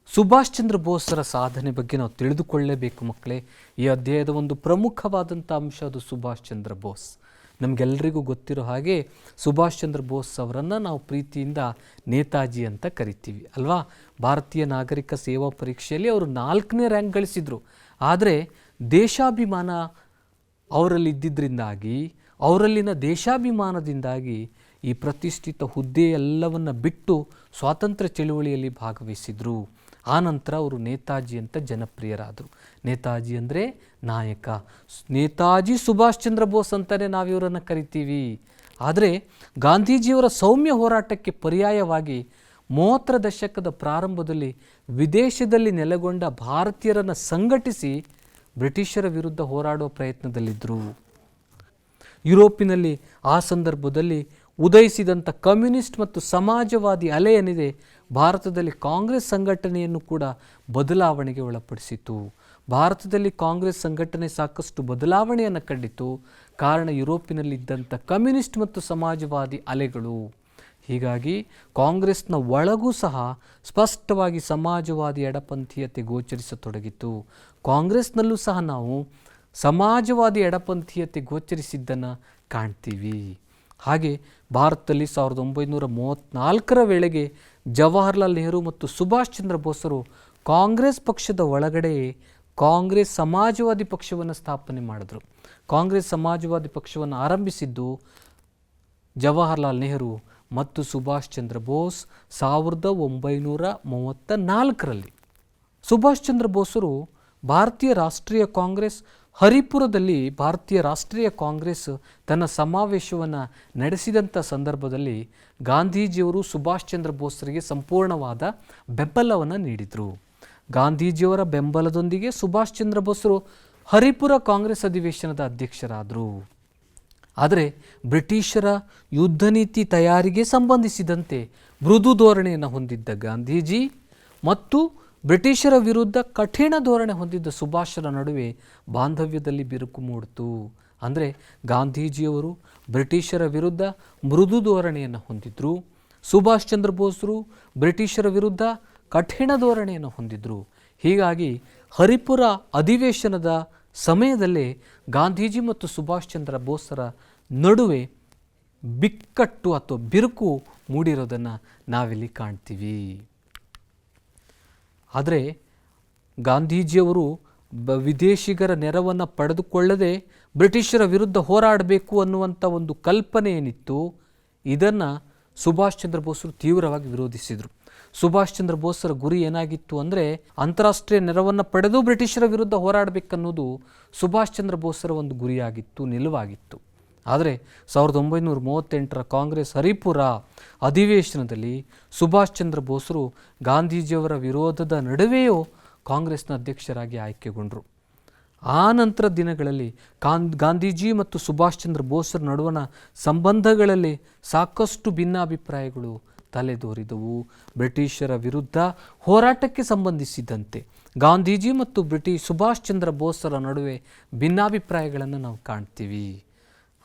ಸುಭಾಷ್ ಚಂದ್ರ ಬೋಸರ ಸಾಧನೆ ಬಗ್ಗೆ ನಾವು ತಿಳಿದುಕೊಳ್ಳಲೇಬೇಕು ಮಕ್ಕಳೇ. ಈ ಅಧ್ಯಾಯದ ಒಂದು ಪ್ರಮುಖವಾದಂಥ ಅಂಶ ಅದು ಸುಭಾಷ್ ಚಂದ್ರ ಬೋಸ್. ನಮಗೆಲ್ಲರಿಗೂ ಗೊತ್ತಿರೋ ಹಾಗೆ ಸುಭಾಷ್ ಚಂದ್ರ ಬೋಸ್ ಅವರನ್ನು ನಾವು ಪ್ರೀತಿಯಿಂದ ನೇತಾಜಿ ಅಂತ ಕರಿತೀವಿ ಅಲ್ವಾ. ಭಾರತೀಯ ನಾಗರಿಕ ಸೇವಾ ಪರೀಕ್ಷೆಯಲ್ಲಿ ಅವರು 4ನೇ ರ್ಯಾಂಕ್ ಗಳಿಸಿದರು. ಆದರೆ ದೇಶಾಭಿಮಾನ ಅವರಲ್ಲಿದ್ದರಿಂದಾಗಿ, ಅವರಲ್ಲಿನ ದೇಶಾಭಿಮಾನದಿಂದಾಗಿ ಈ ಪ್ರತಿಷ್ಠಿತ ಹುದ್ದೆ ಎಲ್ಲವನ್ನು ಬಿಟ್ಟು ಸ್ವಾತಂತ್ರ್ಯ ಚಳುವಳಿಯಲ್ಲಿ ಭಾಗವಹಿಸಿದರು. ಆನಂತರ ಅವರು ನೇತಾಜಿ ಅಂತ ಜನಪ್ರಿಯರಾದರು. ನೇತಾಜಿ ಅಂದರೆ ನಾಯಕ. ನೇತಾಜಿ ಸುಭಾಷ್ ಚಂದ್ರ ಬೋಸ್ ಅಂತಲೇ ನಾವು ಇವರನ್ನು ಕರಿತೀವಿ. ಆದರೆ ಗಾಂಧೀಜಿಯವರ ಸೌಮ್ಯ ಹೋರಾಟಕ್ಕೆ ಪರ್ಯಾಯವಾಗಿ 30ರ ದಶಕದ ಪ್ರಾರಂಭದಲ್ಲಿ ವಿದೇಶದಲ್ಲಿ ನೆಲೆಗೊಂಡ ಭಾರತೀಯರನ್ನು ಸಂಘಟಿಸಿ ಬ್ರಿಟಿಷರ ವಿರುದ್ಧ ಹೋರಾಡುವ ಪ್ರಯತ್ನದಲ್ಲಿದ್ದರು. ಯುರೋಪಿನಲ್ಲಿ ಆ ಸಂದರ್ಭದಲ್ಲಿ ಉದಯಿಸಿದಂಥ ಕಮ್ಯುನಿಸ್ಟ್ ಮತ್ತು ಸಮಾಜವಾದಿ ಅಲೆ ಏನಿದೆ ಭಾರತದಲ್ಲಿ ಕಾಂಗ್ರೆಸ್ ಸಂಘಟನೆಯನ್ನು ಕೂಡ ಬದಲಾವಣೆಗೆ ಒಳಪಡಿಸಿತು. ಭಾರತದಲ್ಲಿ ಕಾಂಗ್ರೆಸ್ ಸಂಘಟನೆ ಸಾಕಷ್ಟು ಬದಲಾವಣೆಯನ್ನು ಕಂಡಿತು. ಕಾರಣ ಯುರೋಪಿನಲ್ಲಿದ್ದಂಥ ಕಮ್ಯುನಿಸ್ಟ್ ಮತ್ತು ಸಮಾಜವಾದಿ ಅಲೆಗಳು. ಹೀಗಾಗಿ ಕಾಂಗ್ರೆಸ್ನ ಒಳಗೂ ಸಹ ಸ್ಪಷ್ಟವಾಗಿ ಸಮಾಜವಾದಿ ಎಡಪಂಥೀಯತೆ ಗೋಚರಿಸತೊಡಗಿತು. ಕಾಂಗ್ರೆಸ್ನಲ್ಲೂ ಸಹ ನಾವು ಸಮಾಜವಾದಿ ಎಡಪಂಥೀಯತೆ ಗೋಚರಿಸಿದ್ದನ್ನು ಕಾಣ್ತೀವಿ. ಹಾಗೆ ಭಾರತದಲ್ಲಿ 1934 ವೇಳೆಗೆ ಜವಾಹರ್ಲಾಲ್ ನೆಹರು ಮತ್ತು ಸುಭಾಷ್ ಚಂದ್ರ ಬೋಸರು ಕಾಂಗ್ರೆಸ್ ಪಕ್ಷದ ಒಳಗಡೆ ಕಾಂಗ್ರೆಸ್ ಸಮಾಜವಾದಿ ಪಕ್ಷವನ್ನು ಸ್ಥಾಪನೆ ಮಾಡಿದ್ರು. ಕಾಂಗ್ರೆಸ್ ಸಮಾಜವಾದಿ ಪಕ್ಷವನ್ನು ಆರಂಭಿಸಿದ್ದು ಜವಾಹರ್ಲಾಲ್ ನೆಹರು ಮತ್ತು ಸುಭಾಷ್ ಚಂದ್ರ ಬೋಸ್ 1934ರಲ್ಲಿ. ಸುಭಾಷ್ ಚಂದ್ರ ಬೋಸರು ಭಾರತೀಯ ರಾಷ್ಟ್ರೀಯ ಕಾಂಗ್ರೆಸ್ ಹರಿಪುರದಲ್ಲಿ ಭಾರತೀಯ ರಾಷ್ಟ್ರೀಯ ಕಾಂಗ್ರೆಸ್ ತನ್ನ ಸಮಾವೇಶವನ್ನು ನಡೆಸಿದಂಥ ಸಂದರ್ಭದಲ್ಲಿ ಗಾಂಧೀಜಿಯವರು ಸುಭಾಷ್ ಚಂದ್ರ ಬೋಸರಿಗೆ ಸಂಪೂರ್ಣವಾದ ಬೆಂಬಲವನ್ನು ನೀಡಿದರು. ಗಾಂಧೀಜಿಯವರ ಬೆಂಬಲದೊಂದಿಗೆ ಸುಭಾಷ್ ಚಂದ್ರ ಬೋಸರು ಹರಿಪುರ ಕಾಂಗ್ರೆಸ್ ಅಧಿವೇಶನದ ಅಧ್ಯಕ್ಷರಾದರು. ಆದರೆ ಬ್ರಿಟಿಷರ ಯುದ್ಧ ನೀತಿ ತಯಾರಿಗೆ ಸಂಬಂಧಿಸಿದಂತೆ ಮೃದು ಧೋರಣೆಯನ್ನು ಹೊಂದಿದ್ದ ಗಾಂಧೀಜಿ ಮತ್ತು ಬ್ರಿಟಿಷರ ವಿರುದ್ಧ ಕಠಿಣ ಧೋರಣೆ ಹೊಂದಿದ್ದ ಸುಭಾಷರ ನಡುವೆ ಬಾಂಧವ್ಯದಲ್ಲಿ ಬಿರುಕು ಮೂಡಿತು. ಅಂದರೆ ಗಾಂಧೀಜಿಯವರು ಬ್ರಿಟಿಷರ ವಿರುದ್ಧ ಮೃದು ಧೋರಣೆಯನ್ನು ಹೊಂದಿದ್ರು, ಸುಭಾಷ್ ಚಂದ್ರ ಬೋಸರು ಬ್ರಿಟಿಷರ ವಿರುದ್ಧ ಕಠಿಣ ಧೋರಣೆಯನ್ನು ಹೊಂದಿದ್ರು. ಹೀಗಾಗಿ ಹರಿಪುರ ಅಧಿವೇಶನದ ಸಮಯದಲ್ಲೇ ಗಾಂಧೀಜಿ ಮತ್ತು ಸುಭಾಷ್ ಚಂದ್ರ ಬೋಸರ ನಡುವೆ ಬಿಕ್ಕಟ್ಟು ಅಥವಾ ಬಿರುಕು ಮೂಡಿರೋದನ್ನು ನಾವಿಲ್ಲಿ ಕಾಣ್ತೀವಿ. ಆದರೆ ಗಾಂಧೀಜಿಯವರು ವಿದೇಶಿಗರ ನೆರವನ್ನು ಪಡೆದುಕೊಳ್ಳದೆ ಬ್ರಿಟಿಷರ ವಿರುದ್ಧ ಹೋರಾಡಬೇಕು ಅನ್ನುವಂಥ ಒಂದು ಕಲ್ಪನೆ ಏನಿತ್ತು, ಇದನ್ನು ಸುಭಾಷ್ ಚಂದ್ರ ಬೋಸರು ತೀವ್ರವಾಗಿ ವಿರೋಧಿಸಿದರು. ಸುಭಾಷ್ ಚಂದ್ರ ಬೋಸರ ಗುರಿ ಏನಾಗಿತ್ತು ಅಂದರೆ ಅಂತಾರಾಷ್ಟ್ರೀಯ ನೆರವನ್ನು ಪಡೆದು ಬ್ರಿಟಿಷರ ವಿರುದ್ಧ ಹೋರಾಡಬೇಕನ್ನೋದು ಸುಭಾಷ್ ಚಂದ್ರ ಬೋಸರ ಒಂದು ಗುರಿಯಾಗಿತ್ತು, ನಿಲುವಾಗಿತ್ತು. ಆದರೆ 1938ರ ಕಾಂಗ್ರೆಸ್ ಹರಿಪುರ ಅಧಿವೇಶನದಲ್ಲಿ ಸುಭಾಷ್ ಚಂದ್ರ ಬೋಸರು ಗಾಂಧೀಜಿಯವರ ವಿರೋಧದ ನಡುವೆಯೂ ಕಾಂಗ್ರೆಸ್ನ ಅಧ್ಯಕ್ಷರಾಗಿ ಆಯ್ಕೆಗೊಂಡರು. ಆ ನಂತರ ದಿನಗಳಲ್ಲಿ ಗಾಂಧೀಜಿ ಮತ್ತು ಸುಭಾಷ್ ಚಂದ್ರ ಬೋಸರ ನಡುವಣ ಸಂಬಂಧಗಳಲ್ಲಿ ಸಾಕಷ್ಟು ಭಿನ್ನಾಭಿಪ್ರಾಯಗಳು ತಲೆದೋರಿದವು. ಬ್ರಿಟಿಷರ ವಿರುದ್ಧ ಹೋರಾಟಕ್ಕೆ ಸಂಬಂಧಿಸಿದಂತೆ ಗಾಂಧೀಜಿ ಮತ್ತು ಸುಭಾಷ್ ಚಂದ್ರ ಬೋಸರ ನಡುವೆ ಭಿನ್ನಾಭಿಪ್ರಾಯಗಳನ್ನು ನಾವು ಕಾಣ್ತೀವಿ.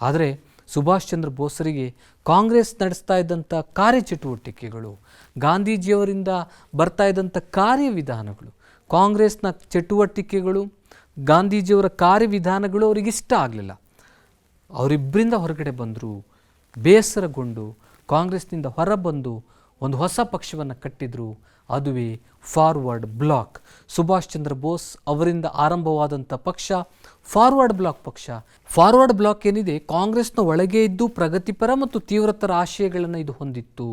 ಆದರೆ ಸುಭಾಷ್ ಚಂದ್ರ ಬೋಸರಿಗೆ ಕಾಂಗ್ರೆಸ್ ನಡೆಸ್ತಾ ಇದ್ದಂಥ ಕಾರ್ಯಚಟುವಟಿಕೆಗಳು, ಗಾಂಧೀಜಿಯವರಿಂದ ಬರ್ತಾ ಇದ್ದಂಥ ಕಾರ್ಯವಿಧಾನಗಳು, ಕಾಂಗ್ರೆಸ್ನ ಚಟುವಟಿಕೆಗಳು, ಗಾಂಧೀಜಿಯವರ ಕಾರ್ಯವಿಧಾನಗಳು ಅವರಿಗಿಷ್ಟ ಆಗಲಿಲ್ಲ. ಅವರಿಬ್ಬರಿಂದ ಹೊರಗಡೆ ಬಂದರು. ಬೇಸರಗೊಂಡು ಕಾಂಗ್ರೆಸ್ನಿಂದ ಹೊರಬಂದು ಒಂದು ಹೊಸ ಪಕ್ಷವನ್ನು ಕಟ್ಟಿದರು. ಅದುವೇ ಫಾರ್ವರ್ಡ್ ಬ್ಲಾಕ್. ಸುಭಾಷ್ ಚಂದ್ರ ಬೋಸ್ ಅವರಿಂದ ಆರಂಭವಾದಂಥ ಪಕ್ಷ ಫಾರ್ವರ್ಡ್ ಬ್ಲಾಕ್ ಪಕ್ಷ. ಫಾರ್ವರ್ಡ್ ಬ್ಲಾಕ್ ಏನಿದೆ, ಕಾಂಗ್ರೆಸ್ನ ಒಳಗೆ ಇದ್ದು ಪ್ರಗತಿಪರ ಮತ್ತು ತೀವ್ರತರ ಆಶಯಗಳನ್ನು ಇದು ಹೊಂದಿತ್ತು.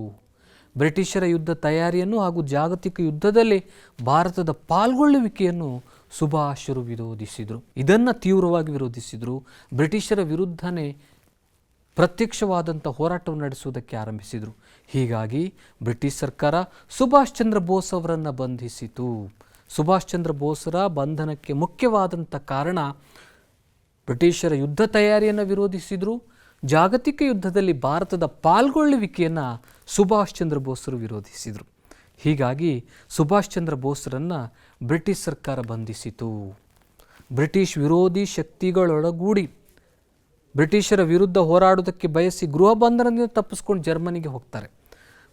ಬ್ರಿಟಿಷರ ಯುದ್ಧ ತಯಾರಿಯನ್ನು ಹಾಗೂ ಜಾಗತಿಕ ಯುದ್ಧದಲ್ಲಿ ಭಾರತದ ಪಾಲ್ಗೊಳ್ಳುವಿಕೆಯನ್ನು ಸುಭಾಷರು ವಿರೋಧಿಸಿದರು. ಇದನ್ನು ತೀವ್ರವಾಗಿ ವಿರೋಧಿಸಿದರು. ಬ್ರಿಟಿಷರ ವಿರುದ್ಧನೇ ಪ್ರತ್ಯಕ್ಷವಾದಂಥ ಹೋರಾಟವನ್ನು ನಡೆಸುವುದಕ್ಕೆ ಆರಂಭಿಸಿದರು. ಹೀಗಾಗಿ ಬ್ರಿಟಿಷ್ ಸರ್ಕಾರ ಸುಭಾಷ್ ಚಂದ್ರ ಬೋಸ್ ಅವರನ್ನು ಬಂಧಿಸಿತು. ಸುಭಾಷ್ ಚಂದ್ರ ಬೋಸರ ಬಂಧನಕ್ಕೆ ಮುಖ್ಯವಾದಂಥ ಕಾರಣ ಬ್ರಿಟಿಷರ ಯುದ್ಧ ತಯಾರಿಯನ್ನು ವಿರೋಧಿಸಿದರು. ಜಾಗತಿಕ ಯುದ್ಧದಲ್ಲಿ ಭಾರತದ ಪಾಲ್ಗೊಳ್ಳುವಿಕೆಯನ್ನು ಸುಭಾಷ್ ಚಂದ್ರ ಬೋಸರು ವಿರೋಧಿಸಿದರು. ಹೀಗಾಗಿ ಸುಭಾಷ್ ಚಂದ್ರ ಬೋಸರನ್ನು ಬ್ರಿಟಿಷ್ ಸರ್ಕಾರ ಬಂಧಿಸಿತು. ಬ್ರಿಟಿಷ್ ವಿರೋಧಿ ಶಕ್ತಿಗಳೊಳಗೂಡಿ ಬ್ರಿಟಿಷರ ವಿರುದ್ಧ ಹೋರಾಡುವುದಕ್ಕೆ ಬಯಸಿ ಗೃಹ ಬಂಧನದಿಂದ ತಪ್ಪಿಸ್ಕೊಂಡು ಜರ್ಮನಿಗೆ ಹೋಗ್ತಾರೆ.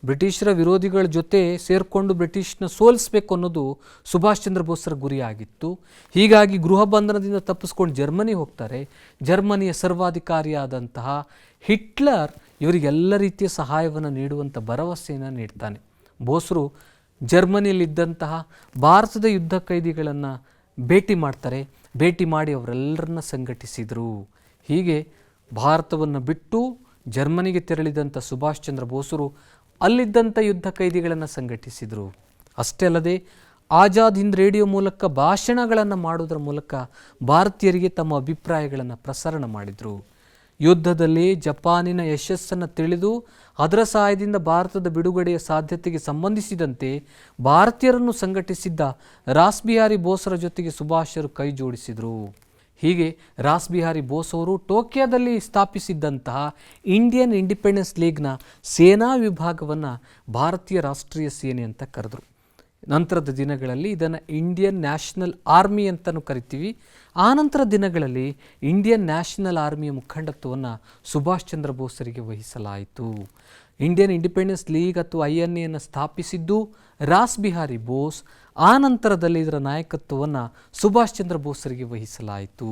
ಬ್ರಿಟಿಷರ ವಿರೋಧಿಗಳ ಜೊತೆ ಸೇರಿಕೊಂಡು ಬ್ರಿಟಿಷ್ನ ಸೋಲಿಸಬೇಕು ಅನ್ನೋದು ಸುಭಾಷ್ ಚಂದ್ರ ಬೋಸರ ಗುರಿಯಾಗಿತ್ತು. ಹೀಗಾಗಿ ಗೃಹ ಬಂಧನದಿಂದ ತಪ್ಪಿಸ್ಕೊಂಡು ಜರ್ಮನಿ ಹೋಗ್ತಾರೆ. ಜರ್ಮನಿಯ ಸರ್ವಾಧಿಕಾರಿಯಾದಂತಹ ಹಿಟ್ಲರ್ ಇವರಿಗೆಲ್ಲ ರೀತಿಯ ಸಹಾಯವನ್ನು ನೀಡುವಂಥ ಭರವಸೆಯನ್ನು ನೀಡ್ತಾನೆ. ಬೋಸರು ಜರ್ಮನಿಯಲ್ಲಿದ್ದಂತಹ ಭಾರತದ ಯುದ್ಧ ಕೈದಿಗಳನ್ನು ಭೇಟಿ ಮಾಡ್ತಾರೆ. ಭೇಟಿ ಮಾಡಿ ಅವರೆಲ್ಲರನ್ನ ಸಂಘಟಿಸಿದರು. ಹೀಗೆ ಭಾರತವನ್ನು ಬಿಟ್ಟು ಜರ್ಮನಿಗೆ ತೆರಳಿದಂಥ ಸುಭಾಷ್ ಚಂದ್ರ ಬೋಸರು ಅಲ್ಲಿದ್ದಂಥ ಯುದ್ಧ ಕೈದಿಗಳನ್ನು ಸಂಘಟಿಸಿದರು. ಅಷ್ಟೇ ಅಲ್ಲದೆ ಆಜಾದ್ ಹಿಂದ್ ರೇಡಿಯೋ ಮೂಲಕ ಭಾಷಣಗಳನ್ನು ಮಾಡೋದರ ಮೂಲಕ ಭಾರತೀಯರಿಗೆ ತಮ್ಮ ಅಭಿಪ್ರಾಯಗಳನ್ನು ಪ್ರಸರಣ ಮಾಡಿದರು. ಯುದ್ಧದಲ್ಲಿ ಜಪಾನಿನ ಯಶಸ್ಸನ್ನು ತಿಳಿದು ಅದರ ಸಹಾಯದಿಂದ ಭಾರತದ ಬಿಡುಗಡೆಯ ಸಾಧ್ಯತೆಗೆ ಸಂಬಂಧಿಸಿದಂತೆ ಭಾರತೀಯರನ್ನು ಸಂಘಟಿಸಿದ್ದ ರಾಸ್ ಬಿಹಾರಿ ಬೋಸರ ಜೊತೆಗೆ ಸುಭಾಷರು ಕೈ ಜೋಡಿಸಿದರು. ಹೀಗೆ ರಾಸ್ ಬಿಹಾರಿ ಬೋಸ್ ಅವರು ಟೋಕಿಯೋದಲ್ಲಿ ಸ್ಥಾಪಿಸಿದ್ದಂತಹ ಇಂಡಿಯನ್ ಇಂಡಿಪೆಂಡೆನ್ಸ್ ಲೀಗ್ನ ಸೇನಾ ವಿಭಾಗವನ್ನು ಭಾರತೀಯ ರಾಷ್ಟ್ರೀಯ ಸೇನೆ ಅಂತ ಕರೆದರು. ನಂತರದ ದಿನಗಳಲ್ಲಿ ಇದನ್ನು ಇಂಡಿಯನ್ ನ್ಯಾಷನಲ್ ಆರ್ಮಿ ಅಂತಲೂ ಕರಿತೀವಿ. ಆನಂತರ ದಿನಗಳಲ್ಲಿ Indian national ಆರ್ಮಿಯ ಮುಖಂಡತ್ವವನ್ನು Subhash Chandra ಬೋಸರಿಗೆ ವಹಿಸಲಾಯಿತು. Indian independence league ಅಥವಾ INA ಸ್ಥಾಪಿಸಿದ್ದು ರಾಸ್ ಬಿಹಾರಿ ಬೋಸ್. ಆ ನಂತರದಲ್ಲಿ ಇದರ ನಾಯಕತ್ವವನ್ನು ಸುಭಾಷ್ ಚಂದ್ರ ಬೋಸರಿಗೆ ವಹಿಸಲಾಯಿತು.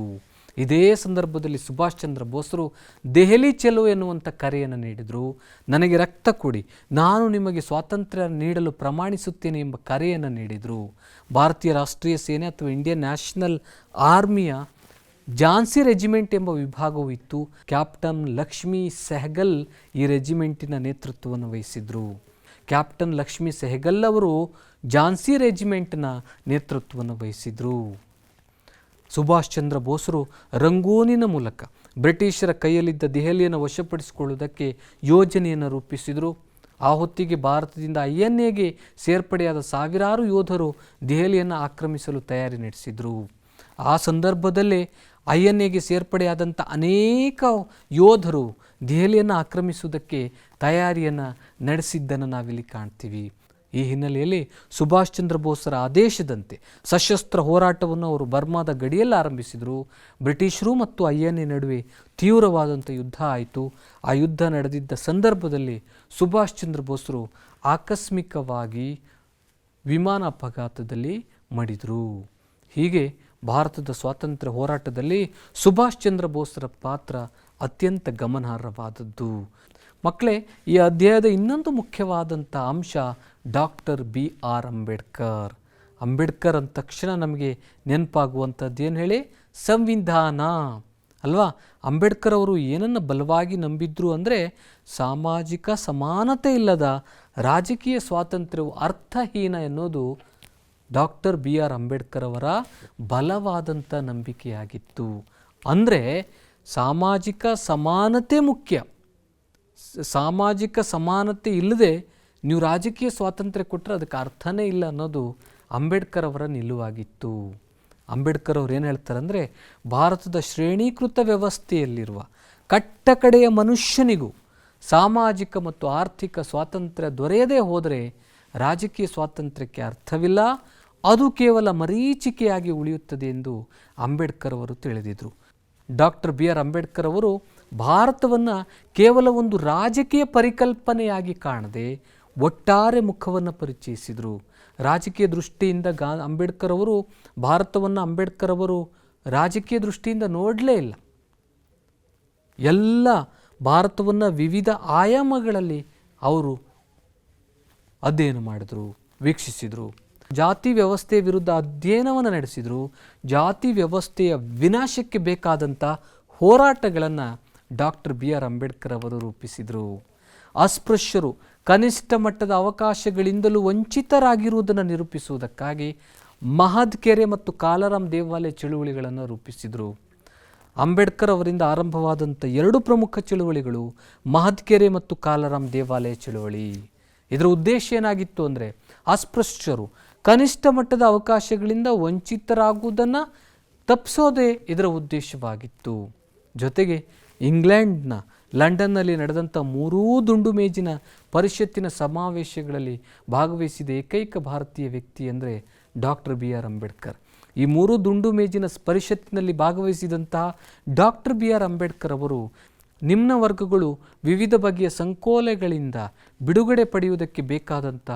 ಇದೇ ಸಂದರ್ಭದಲ್ಲಿ ಸುಭಾಷ್ ಚಂದ್ರ ಬೋಸರು ದೆಹಲಿ ಚಲೋ ಎನ್ನುವಂಥ ಕರೆಯನ್ನು ನೀಡಿದರು. ನನಗೆ ರಕ್ತ ಕೊಡಿ, ನಾನು ನಿಮಗೆ ಸ್ವಾತಂತ್ರ್ಯ ನೀಡಲು ಪ್ರಮಾಣಿಸುತ್ತೇನೆ ಎಂಬ ಕರೆಯನ್ನು ನೀಡಿದರು. ಭಾರತೀಯ ರಾಷ್ಟ್ರೀಯ ಸೇನೆ ಅಥವಾ ಇಂಡಿಯನ್ ನ್ಯಾಷನಲ್ ಆರ್ಮಿಯ ಝಾನ್ಸಿ ರೆಜಿಮೆಂಟ್ ಎಂಬ ವಿಭಾಗವೂ ಇತ್ತು. ಕ್ಯಾಪ್ಟನ್ ಲಕ್ಷ್ಮೀ ಸೆಹಗಲ್ ಈ ರೆಜಿಮೆಂಟಿನ ನೇತೃತ್ವವನ್ನು ವಹಿಸಿದರು. ಕ್ಯಾಪ್ಟನ್ ಲಕ್ಷ್ಮೀ ಸೆಹಗಲ್ ಅವರು ಝಾನ್ಸಿ ರೆಜಿಮೆಂಟ್ನ ನೇತೃತ್ವವನ್ನು ವಹಿಸಿದರು. ಸುಭಾಷ್ ಚಂದ್ರ ಬೋಸರು ರಂಗೂನಿನ ಮೂಲಕ ಬ್ರಿಟಿಷರ ಕೈಯಲ್ಲಿದ್ದ ದೆಹಲಿಯನ್ನು ವಶಪಡಿಸಿಕೊಳ್ಳುವುದಕ್ಕೆ ಯೋಜನೆಯನ್ನು ರೂಪಿಸಿದರು. ಆ ಹೊತ್ತಿಗೆ ಭಾರತದಿಂದ INAಗೆ ಸೇರ್ಪಡೆಯಾದ ಸಾವಿರಾರು ಯೋಧರು ದೆಹಲಿಯನ್ನು ಆಕ್ರಮಿಸಲು ತಯಾರಿ ನಡೆಸಿದರು. ಆ ಸಂದರ್ಭದಲ್ಲೇ INAಗೆ ಸೇರ್ಪಡೆಯಾದಂಥ ಅನೇಕ ಯೋಧರು ದೆಹಲಿಯನ್ನು ಆಕ್ರಮಿಸುವುದಕ್ಕೆ ತಯಾರಿಯನ್ನು ನಡೆಸಿದ್ದನ್ನು ನಾವಿಲ್ಲಿ ಕಾಣ್ತೀವಿ. ಈ ಹಿನ್ನೆಲೆಯಲ್ಲಿ ಸುಭಾಷ್ ಚಂದ್ರ ಬೋಸರ ಆದೇಶದಂತೆ ಸಶಸ್ತ್ರ ಹೋರಾಟವನ್ನು ಅವರು ಬರ್ಮಾದ ಗಡಿಯಲ್ಲಿ ಆರಂಭಿಸಿದರು. ಬ್ರಿಟಿಷರು ಮತ್ತು INA ನಡುವೆ ತೀವ್ರವಾದಂಥ ಯುದ್ಧ ಆಯಿತು. ಆ ಯುದ್ಧ ನಡೆದಿದ್ದ ಸಂದರ್ಭದಲ್ಲಿ ಸುಭಾಷ್ ಚಂದ್ರ ಬೋಸರು ಆಕಸ್ಮಿಕವಾಗಿ ವಿಮಾನ ಅಪಘಾತದಲ್ಲಿ ಮಡಿದರು. ಹೀಗೆ ಭಾರತದ ಸ್ವಾತಂತ್ರ್ಯ ಹೋರಾಟದಲ್ಲಿ ಸುಭಾಷ್ ಚಂದ್ರ ಬೋಸರ ಪಾತ್ರ ಅತ್ಯಂತ ಗಮನಾರ್ಹವಾದದ್ದು. ಮಕ್ಕಳೇ, ಈ ಅಧ್ಯಾಯದ ಇನ್ನೊಂದು ಮುಖ್ಯವಾದಂಥ ಅಂಶ ಡಾಕ್ಟರ್ BR ಅಂಬೇಡ್ಕರ್. ಅಂಬೇಡ್ಕರ್ ಅಂದ ತಕ್ಷಣ ನಮಗೆ ನೆನಪಾಗುವಂಥದ್ದು ಏನು ಹೇಳಿ? ಸಂವಿಧಾನ ಅಲ್ವಾ? ಅಂಬೇಡ್ಕರ್ ಅವರು ಏನನ್ನು ಬಲವಾಗಿ ನಂಬಿದ್ರು ಅಂದರೆ ಸಾಮಾಜಿಕ ಸಮಾನತೆ ಇಲ್ಲದ ರಾಜಕೀಯ ಸ್ವಾತಂತ್ರ್ಯವು ಅರ್ಥಹೀನ ಎನ್ನುವುದು ಡಾಕ್ಟರ್ BR ಅಂಬೇಡ್ಕರ್ ಅವರ ಬಲವಾದಂಥ ನಂಬಿಕೆಯಾಗಿತ್ತು. ಅಂದರೆ ಸಾಮಾಜಿಕ ಸಮಾನತೆ ಮುಖ್ಯ. ಸಾಮಾಜಿಕ ಸಮಾನತೆ ಇಲ್ಲದೆ ನೀವು ರಾಜಕೀಯ ಸ್ವಾತಂತ್ರ್ಯ ಕೊಟ್ಟರೆ ಅದಕ್ಕೆ ಅರ್ಥನೇ ಇಲ್ಲ ಅನ್ನೋದು ಅಂಬೇಡ್ಕರ್ ಅವರ ನಿಲುವಾಗಿತ್ತು. ಅಂಬೇಡ್ಕರ್ ಅವರು ಏನು ಹೇಳ್ತಾರೆ ಅಂದರೆ, ಭಾರತದ ಶ್ರೇಣೀಕೃತ ವ್ಯವಸ್ಥೆಯಲ್ಲಿರುವ ಕಟ್ಟಕಡೆಯ ಮನುಷ್ಯನಿಗೂ ಸಾಮಾಜಿಕ ಮತ್ತು ಆರ್ಥಿಕ ಸ್ವಾತಂತ್ರ್ಯ ದೊರೆಯದೇ ಹೋದರೆ ರಾಜಕೀಯ ಸ್ವಾತಂತ್ರ್ಯಕ್ಕೆ ಅರ್ಥವಿಲ್ಲ, ಅದು ಕೇವಲ ಮರೀಚಿಕೆಯಾಗಿ ಉಳಿಯುತ್ತದೆ ಎಂದು ಅಂಬೇಡ್ಕರ್ ಅವರು ತಿಳಿದಿದ್ದರು. ಡಾಕ್ಟರ್ BR ಅಂಬೇಡ್ಕರ್ ಅವರು ಭಾರತವನ್ನು ಕೇವಲ ಒಂದು ರಾಜಕೀಯ ಪರಿಕಲ್ಪನೆಯಾಗಿ ಕಾಣದೆ ಒಟ್ಟಾರೆ ಮುಖವನ್ನು ಪರಿಚಯಿಸಿದರು. ರಾಜಕೀಯ ದೃಷ್ಟಿಯಿಂದ ಅಂಬೇಡ್ಕರ್ ಅವರು ಭಾರತವನ್ನು ರಾಜಕೀಯ ದೃಷ್ಟಿಯಿಂದ ನೋಡಲೇ ಇಲ್ಲ. ಎಲ್ಲ ಭಾರತವನ್ನು ವಿವಿಧ ಆಯಾಮಗಳಲ್ಲಿ ಅವರು ಅಧ್ಯಯನ ಮಾಡಿದರು, ವೀಕ್ಷಿಸಿದರು. ಜಾತಿ ವ್ಯವಸ್ಥೆಯ ವಿರುದ್ಧ ಅಧ್ಯಯನವನ್ನು ನಡೆಸಿದರು. ಜಾತಿ ವ್ಯವಸ್ಥೆಯ ವಿನಾಶಕ್ಕೆ ಬೇಕಾದಂಥ ಹೋರಾಟಗಳನ್ನು ಡಾಕ್ಟರ್ BR ಅಂಬೇಡ್ಕರ್ ಅವರು ರೂಪಿಸಿದರು. ಅಸ್ಪೃಶ್ಯರು ಕನಿಷ್ಠ ಮಟ್ಟದ ಅವಕಾಶಗಳಿಂದಲೂ ವಂಚಿತರಾಗಿರುವುದನ್ನು ನಿರೂಪಿಸುವುದಕ್ಕಾಗಿ ಮಹದ್ ಕೆರೆ ಮತ್ತು ಕಾಲಾರಾಮ್ ದೇವಾಲಯ ಚಳುವಳಿಗಳನ್ನು ರೂಪಿಸಿದರು. ಅಂಬೇಡ್ಕರ್ ಅವರಿಂದ ಆರಂಭವಾದಂಥ ಎರಡು ಪ್ರಮುಖ ಚಳುವಳಿಗಳು ಮಹದ್ ಕೆರೆ ಮತ್ತು ಕಾಲಾರಾಮ್ ದೇವಾಲಯ ಚಳುವಳಿ. ಇದರ ಉದ್ದೇಶ ಏನಾಗಿತ್ತು ಅಂದರೆ, ಅಸ್ಪೃಶ್ಯರು ಕನಿಷ್ಠ ಮಟ್ಟದ ಅವಕಾಶಗಳಿಂದ ವಂಚಿತರಾಗುವುದನ್ನು ತಪ್ಪಿಸೋದೇ ಇದರ ಉದ್ದೇಶವಾಗಿತ್ತು. ಜೊತೆಗೆ ಇಂಗ್ಲೆಂಡ್ನ ಲಂಡನ್ನಲ್ಲಿ ನಡೆದಂಥ 3 ದುಂಡು ಮೇಜಿನ ಪರಿಷತ್ತಿನ ಸಮಾವೇಶಗಳಲ್ಲಿ ಭಾಗವಹಿಸಿದ ಏಕೈಕ ಭಾರತೀಯ ವ್ಯಕ್ತಿ ಅಂದರೆ ಡಾಕ್ಟರ್ BR ಅಂಬೇಡ್ಕರ್. ಈ 3 ದುಂಡು ಮೇಜಿನ ಪರಿಷತ್ತಿನಲ್ಲಿ ಭಾಗವಹಿಸಿದಂತಹ ಡಾಕ್ಟರ್ BR ಅಂಬೇಡ್ಕರ್ ಅವರು ನಿಮ್ನ ವರ್ಗಗಳು ವಿವಿಧ ಬಗೆಯ ಸಂಕೋಲೆಗಳಿಂದ ಬಿಡುಗಡೆ ಪಡೆಯುವುದಕ್ಕೆ ಬೇಕಾದಂಥ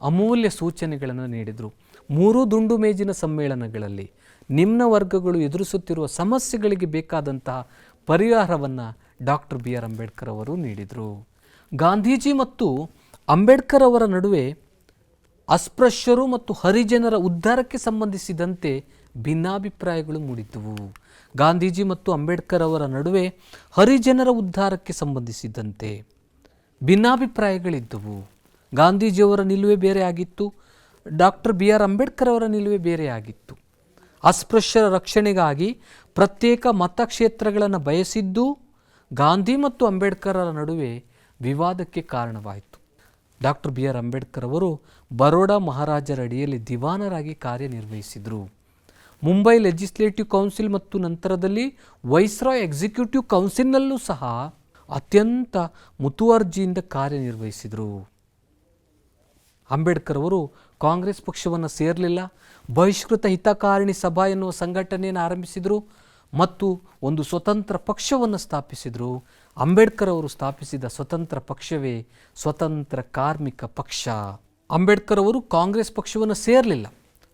ಅಮೂಲ್ಯ ಸೂಚನೆಗಳನ್ನು ನೀಡಿದರು. 3 ದುಂಡು ಮೇಜಿನ ಸಮ್ಮೇಳನಗಳಲ್ಲಿ ನಿಮ್ನ ವರ್ಗಗಳು ಎದುರಿಸುತ್ತಿರುವ ಸಮಸ್ಯೆಗಳಿಗೆ ಬೇಕಾದಂತಹ ಪರಿಹಾರವನ್ನು ಡಾಕ್ಟರ್ BR ಅಂಬೇಡ್ಕರ್ ಅವರು ನೀಡಿದರು. ಗಾಂಧೀಜಿ ಮತ್ತು ಅಂಬೇಡ್ಕರ್ ಅವರ ನಡುವೆ ಅಸ್ಪೃಶ್ಯರು ಮತ್ತು ಹರಿಜನರ ಉದ್ಧಾರಕ್ಕೆ ಸಂಬಂಧಿಸಿದಂತೆ ಭಿನ್ನಾಭಿಪ್ರಾಯಗಳು ಮೂಡಿದ್ದವು. ಗಾಂಧೀಜಿ ಮತ್ತು ಅಂಬೇಡ್ಕರ್ ಅವರ ನಡುವೆ ಹರಿಜನರ ಉದ್ಧಾರಕ್ಕೆ ಸಂಬಂಧಿಸಿದಂತೆ ಭಿನ್ನಾಭಿಪ್ರಾಯಗಳಿದ್ದವು. ಗಾಂಧೀಜಿಯವರ ನಿಲುವೆ ಬೇರೆ ಆಗಿತ್ತು, ಡಾಕ್ಟರ್ BR ಅಂಬೇಡ್ಕರ್ ಅವರ ನಿಲುವೆ ಬೇರೆ ಆಗಿತ್ತು. ಅಸ್ಪೃಶ್ಯರ ರಕ್ಷಣೆಗಾಗಿ ಪ್ರತ್ಯೇಕ ಮತಕ್ಷೇತ್ರಗಳನ್ನು ಬಯಸಿದ್ದು ಗಾಂಧಿ ಮತ್ತು ಅಂಬೇಡ್ಕರರ ನಡುವೆ ವಿವಾದಕ್ಕೆ ಕಾರಣವಾಯಿತು. ಡಾಕ್ಟರ್ BR ಅಂಬೇಡ್ಕರ್ ಅವರು ಬರೋಡಾ ಮಹಾರಾಜರ ಅಡಿಯಲ್ಲಿ ದಿವಾನರಾಗಿ ಕಾರ್ಯನಿರ್ವಹಿಸಿದರು. ಮುಂಬೈ ಲೆಜಿಸ್ಲೇಟಿವ್ ಕೌನ್ಸಿಲ್ ಮತ್ತು ನಂತರದಲ್ಲಿ ವೈಸ್ರಾಯ್ ಎಕ್ಸಿಕ್ಯೂಟಿವ್ ಕೌನ್ಸಿಲ್ನಲ್ಲೂ ಸಹ ಅತ್ಯಂತ ಮುತುವರ್ಜಿಯಿಂದ ಕಾರ್ಯನಿರ್ವಹಿಸಿದರು. ಅಂಬೇಡ್ಕರ್ ಅವರು ಕಾಂಗ್ರೆಸ್ ಪಕ್ಷವನ್ನು ಸೇರಲಿಲ್ಲ. ಬಹಿಷ್ಕೃತ ಹಿತಕಾರಿಣಿ ಸಭಾ ಎನ್ನುವ ಸಂಘಟನೆಯನ್ನು ಆರಂಭಿಸಿದರು ಮತ್ತು ಒಂದು ಸ್ವತಂತ್ರ ಪಕ್ಷವನ್ನು ಸ್ಥಾಪಿಸಿದರು. ಅಂಬೇಡ್ಕರ್ ಅವರು ಸ್ಥಾಪಿಸಿದ ಸ್ವತಂತ್ರ ಪಕ್ಷವೇ ಸ್ವತಂತ್ರ ಕಾರ್ಮಿಕ ಪಕ್ಷ. ಅಂಬೇಡ್ಕರ್ ಅವರು ಕಾಂಗ್ರೆಸ್ ಪಕ್ಷವನ್ನು ಸೇರಲಿಲ್ಲ.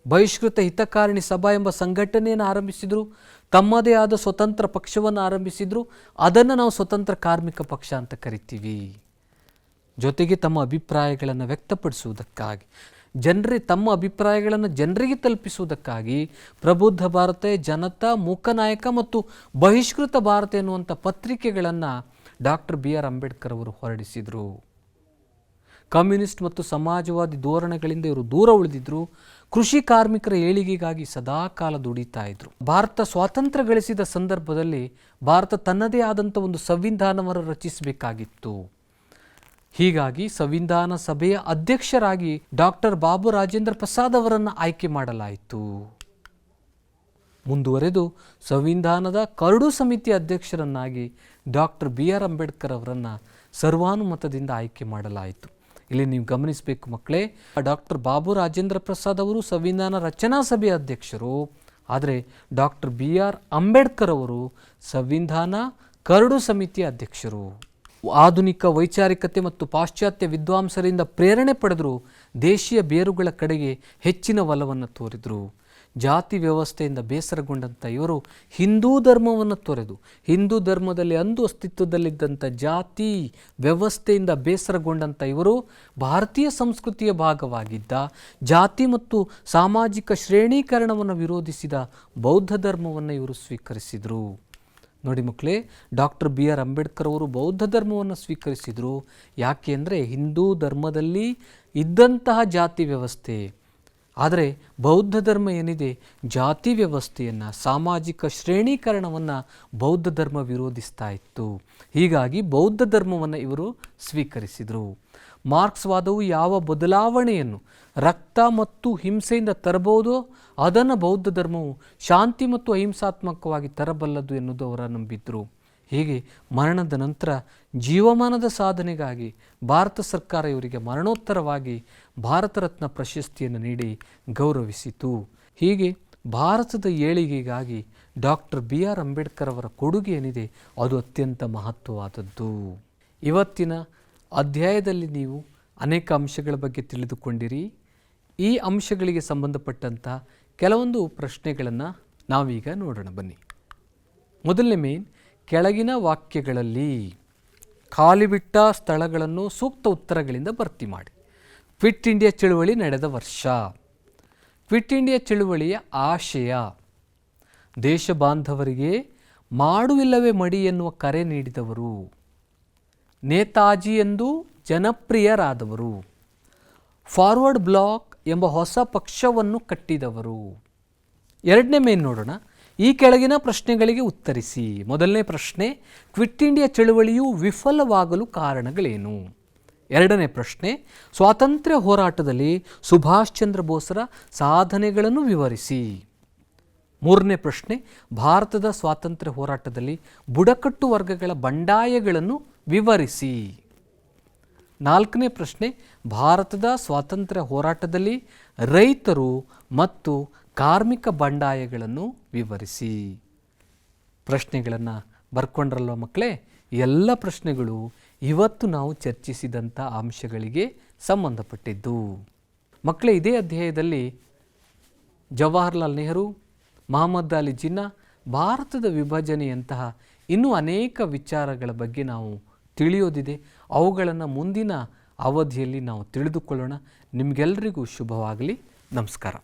ಬಹಿಷ್ಕೃತ ಹಿತಕಾರಿಣಿ ಸಭಾ ಎಂಬ ಸಂಘಟನೆಯನ್ನು ಆರಂಭಿಸಿದರು. ತಮ್ಮದೇ ಆದ ಸ್ವತಂತ್ರ ಪಕ್ಷವನ್ನು ಆರಂಭಿಸಿದರು. ಅದನ್ನು ನಾವು ಸ್ವತಂತ್ರ ಕಾರ್ಮಿಕ ಪಕ್ಷ ಅಂತ ಕರಿತೀವಿ. ಜೊತೆಗೆ ತಮ್ಮ ಅಭಿಪ್ರಾಯಗಳನ್ನು ವ್ಯಕ್ತಪಡಿಸುವುದಕ್ಕಾಗಿ, ತಮ್ಮ ಅಭಿಪ್ರಾಯಗಳನ್ನು ಜನರಿಗೆ ತಲುಪಿಸುವುದಕ್ಕಾಗಿ ಪ್ರಬುದ್ಧ ಭಾರತ, ಜನತಾ, ಮೂಕನಾಯಕ ಮತ್ತು ಬಹಿಷ್ಕೃತ ಭಾರತ ಎನ್ನುವಂಥ ಪತ್ರಿಕೆಗಳನ್ನು ಡಾಕ್ಟರ್ ಬಿ ಆರ್ ಅಂಬೇಡ್ಕರ್ ಅವರು ಹೊರಡಿಸಿದರು. ಕಮ್ಯುನಿಸ್ಟ್ ಮತ್ತು ಸಮಾಜವಾದಿ ಧೋರಣೆಗಳಿಂದ ಇವರು ದೂರ ಉಳಿದಿದ್ದರು. ಕೃಷಿ ಕಾರ್ಮಿಕರ ಏಳಿಗೆಗಾಗಿ ಸದಾಕಾಲ ದುಡಿತಾ ಇದ್ರು. ಭಾರತ ಸ್ವಾತಂತ್ರ್ಯ ಗಳಿಸಿದ ಸಂದರ್ಭದಲ್ಲಿ ಭಾರತ ತನ್ನದೇ ಆದಂಥ ಒಂದು ಸಂವಿಧಾನವನ್ನು ರಚಿಸಬೇಕಾಗಿತ್ತು. ಹೀಗಾಗಿ ಸಂವಿಧಾನ ಸಭೆಯ ಅಧ್ಯಕ್ಷರಾಗಿ ಡಾಕ್ಟರ್ ಬಾಬು ರಾಜೇಂದ್ರ ಪ್ರಸಾದ್ ಅವರನ್ನು ಆಯ್ಕೆ ಮಾಡಲಾಯಿತು. ಮುಂದುವರೆದು ಸಂವಿಧಾನದ ಕರಡು ಸಮಿತಿಯ ಅಧ್ಯಕ್ಷರನ್ನಾಗಿ ಡಾಕ್ಟರ್ ಬಿ ಆರ್ ಅಂಬೇಡ್ಕರ್ ಅವರನ್ನು ಸರ್ವಾನುಮತದಿಂದ ಆಯ್ಕೆ ಮಾಡಲಾಯಿತು. ಇಲ್ಲಿ ನೀವು ಗಮನಿಸಬೇಕು ಮಕ್ಕಳೇ, ಡಾಕ್ಟರ್ ಬಾಬು ರಾಜೇಂದ್ರ ಪ್ರಸಾದ್ ಅವರು ಸಂವಿಧಾನ ರಚನಾ ಸಭೆಯ ಅಧ್ಯಕ್ಷರು, ಆದರೆ ಡಾಕ್ಟರ್ ಬಿ ಆರ್ ಅಂಬೇಡ್ಕರ್ ಅವರು ಸಂವಿಧಾನ ಕರಡು ಸಮಿತಿಯ ಅಧ್ಯಕ್ಷರು. ಆಧುನಿಕ ವೈಚಾರಿಕತೆ ಮತ್ತು ಪಾಶ್ಚಾತ್ಯ ವಿದ್ವಾಂಸರಿಂದ ಪ್ರೇರಣೆ ಪಡೆದರು. ದೇಶೀಯ ಬೇರುಗಳ ಕಡೆಗೆ ಹೆಚ್ಚಿನ ಒಲವನ್ನು ತೋರಿದರು. ಜಾತಿ ವ್ಯವಸ್ಥೆಯಿಂದ ಬೇಸರಗೊಂಡಂಥ ಇವರು ಹಿಂದೂ ಧರ್ಮವನ್ನು ತೊರೆದು, ಹಿಂದೂ ಧರ್ಮದಲ್ಲಿ ಅಂದು ಅಸ್ತಿತ್ವದಲ್ಲಿದ್ದಂಥ ಜಾತಿ ವ್ಯವಸ್ಥೆಯಿಂದ ಬೇಸರಗೊಂಡಂಥ ಇವರು ಭಾರತೀಯ ಸಂಸ್ಕೃತಿಯ ಭಾಗವಾಗಿದ್ದ ಜಾತಿ ಮತ್ತು ಸಾಮಾಜಿಕ ಶ್ರೇಣೀಕರಣವನ್ನು ವಿರೋಧಿಸಿದ ಬೌದ್ಧ ಧರ್ಮವನ್ನು ಇವರು ಸ್ವೀಕರಿಸಿದರು. ನೋಡಿ ಮಕ್ಕಳೇ, ಡಾಕ್ಟರ್ ಬಿ ಆರ್ ಅಂಬೇಡ್ಕರ್ ಅವರು ಬೌದ್ಧ ಧರ್ಮವನ್ನು ಸ್ವೀಕರಿಸಿದರು. ಯಾಕೆ ಅಂದರೆ ಹಿಂದೂ ಧರ್ಮದಲ್ಲಿ ಇದ್ದಂತಹ ಜಾತಿ ವ್ಯವಸ್ಥೆ, ಆದರೆ ಬೌದ್ಧ ಧರ್ಮ ಏನಿದೆ ಜಾತಿ ವ್ಯವಸ್ಥೆಯನ್ನು, ಸಾಮಾಜಿಕ ಶ್ರೇಣೀಕರಣವನ್ನು ಬೌದ್ಧ ಧರ್ಮ ವಿರೋಧಿಸ್ತಾ ಇತ್ತು. ಹೀಗಾಗಿ ಬೌದ್ಧ ಧರ್ಮವನ್ನು ಇವರು ಸ್ವೀಕರಿಸಿದರು. ಮಾರ್ಕ್ಸ್ವಾದವು ಯಾವ ಬದಲಾವಣೆಯನ್ನು ರಕ್ತ ಮತ್ತು ಹಿಂಸೆಯಿಂದ ತರಬಹುದೋ ಅದನ್ನು ಬೌದ್ಧ ಧರ್ಮವು ಶಾಂತಿ ಮತ್ತು ಅಹಿಂಸಾತ್ಮಕವಾಗಿ ತರಬಲ್ಲದು ಎನ್ನುವುದು ಅವರ ನಂಬಿದ್ರು. ಹೀಗೆ ಮರಣದ ನಂತರ ಜೀವಮಾನದ ಸಾಧನೆಗಾಗಿ ಭಾರತ ಸರ್ಕಾರ ಇವರಿಗೆ ಮರಣೋತ್ತರವಾಗಿ ಭಾರತ ರತ್ನ ಪ್ರಶಸ್ತಿಯನ್ನು ನೀಡಿ ಗೌರವಿಸಿತು. ಹೀಗೆ ಭಾರತದ ಏಳಿಗೆಗಾಗಿ ಡಾಕ್ಟರ್ ಬಿ ಆರ್ ಅಂಬೇಡ್ಕರ್ ಅವರ ಕೊಡುಗೆ ಏನಿದೆ ಅದು ಅತ್ಯಂತ ಮಹತ್ವವಾದದ್ದು. ಇವತ್ತಿನ ಅಧ್ಯಾಯದಲ್ಲಿ ನೀವು ಅನೇಕ ಅಂಶಗಳ ಬಗ್ಗೆ ತಿಳಿದುಕೊಂಡಿರಿ. ಈ ಅಂಶಗಳಿಗೆ ಸಂಬಂಧಪಟ್ಟಂಥ ಕೆಲವೊಂದು ಪ್ರಶ್ನೆಗಳನ್ನು ನಾವೀಗ ನೋಡೋಣ ಬನ್ನಿ. ಮೊದಲನೇ ಮೇನ್, ಕೆಳಗಿನ ವಾಕ್ಯಗಳಲ್ಲಿ ಖಾಲಿ ಬಿಟ್ಟ ಸ್ಥಳಗಳನ್ನು ಸೂಕ್ತ ಉತ್ತರಗಳಿಂದ ಭರ್ತಿ ಮಾಡಿ. ಕ್ವಿಟ್ ಇಂಡಿಯಾ ಚಳುವಳಿ ನಡೆದ ವರ್ಷ. ಕ್ವಿಟ್ ಇಂಡಿಯಾ ಚಳುವಳಿಯ ಆಶಯ ದೇಶ ಬಾಂಧವರಿಗೆ ಮಾಡುವಿಲ್ಲವೇ ಮಡಿ ಎನ್ನುವ ಕರೆ ನೀಡಿದವರು, ನೇತಾಜಿ ಎಂದು ಜನಪ್ರಿಯರಾದವರು, ಫಾರ್ವರ್ಡ್ ಬ್ಲಾಕ್ ಎಂಬ ಹೊಸ ಪಕ್ಷವನ್ನು ಕಟ್ಟಿದವರು. ಎರಡನೇ ಮೇನ್ ನೋಡೋಣ. ಈ ಕೆಳಗಿನ ಪ್ರಶ್ನೆಗಳಿಗೆ ಉತ್ತರಿಸಿ. ಮೊದಲನೇ ಪ್ರಶ್ನೆ, ಕ್ವಿಟ್ ಇಂಡಿಯಾ ಚಳುವಳಿಯು ವಿಫಲವಾಗಲು ಕಾರಣಗಳೇನು? ಎರಡನೇ ಪ್ರಶ್ನೆ, ಸ್ವಾತಂತ್ರ್ಯ ಹೋರಾಟದಲ್ಲಿ ಸುಭಾಷ್ ಚಂದ್ರ ಬೋಸ್ರ ಸಾಧನೆಗಳನ್ನು ವಿವರಿಸಿ. ಮೂರನೇ ಪ್ರಶ್ನೆ, ಭಾರತದ ಸ್ವಾತಂತ್ರ್ಯ ಹೋರಾಟದಲ್ಲಿ ಬುಡಕಟ್ಟು ವರ್ಗಗಳ ಬಂಡಾಯಗಳನ್ನು ವಿವರಿಸಿ. ನಾಲ್ಕನೇ ಪ್ರಶ್ನೆ, ಭಾರತದ ಸ್ವಾತಂತ್ರ್ಯ ಹೋರಾಟದಲ್ಲಿ ರೈತರು ಮತ್ತು ಕಾರ್ಮಿಕ ಬಂಡಾಯಗಳನ್ನು ವಿವರಿಸಿ. ಪ್ರಶ್ನೆಗಳನ್ನು ಬರ್ಕೊಂಡ್ರಲ್ವ ಮಕ್ಕಳೇ? ಎಲ್ಲ ಪ್ರಶ್ನೆಗಳು ಇವತ್ತು ನಾವು ಚರ್ಚಿಸಿದಂಥ ಅಂಶಗಳಿಗೆ ಸಂಬಂಧಪಟ್ಟಿದ್ದು. ಮಕ್ಕಳೇ, ಇದೇ ಅಧ್ಯಾಯದಲ್ಲಿ ಜವಾಹರ್ಲಾಲ್ ನೆಹರು, ಮಹಮ್ಮದ್ ಅಲಿ ಜಿನ್ನಾ, ಭಾರತದ ವಿಭಜನೆಯಂತಹ ಇನ್ನೂ ಅನೇಕ ವಿಚಾರಗಳ ಬಗ್ಗೆ ನಾವು ತಿಳಿಯೋದಿದೆ. ಅವುಗಳನ್ನು ಮುಂದಿನ ಅವಧಿಯಲ್ಲಿ ನಾವು ತಿಳಿದುಕೊಳ್ಳೋಣ. ನಿಮಗೆಲ್ಲರಿಗೂ ಶುಭವಾಗಲಿ. ನಮಸ್ಕಾರ.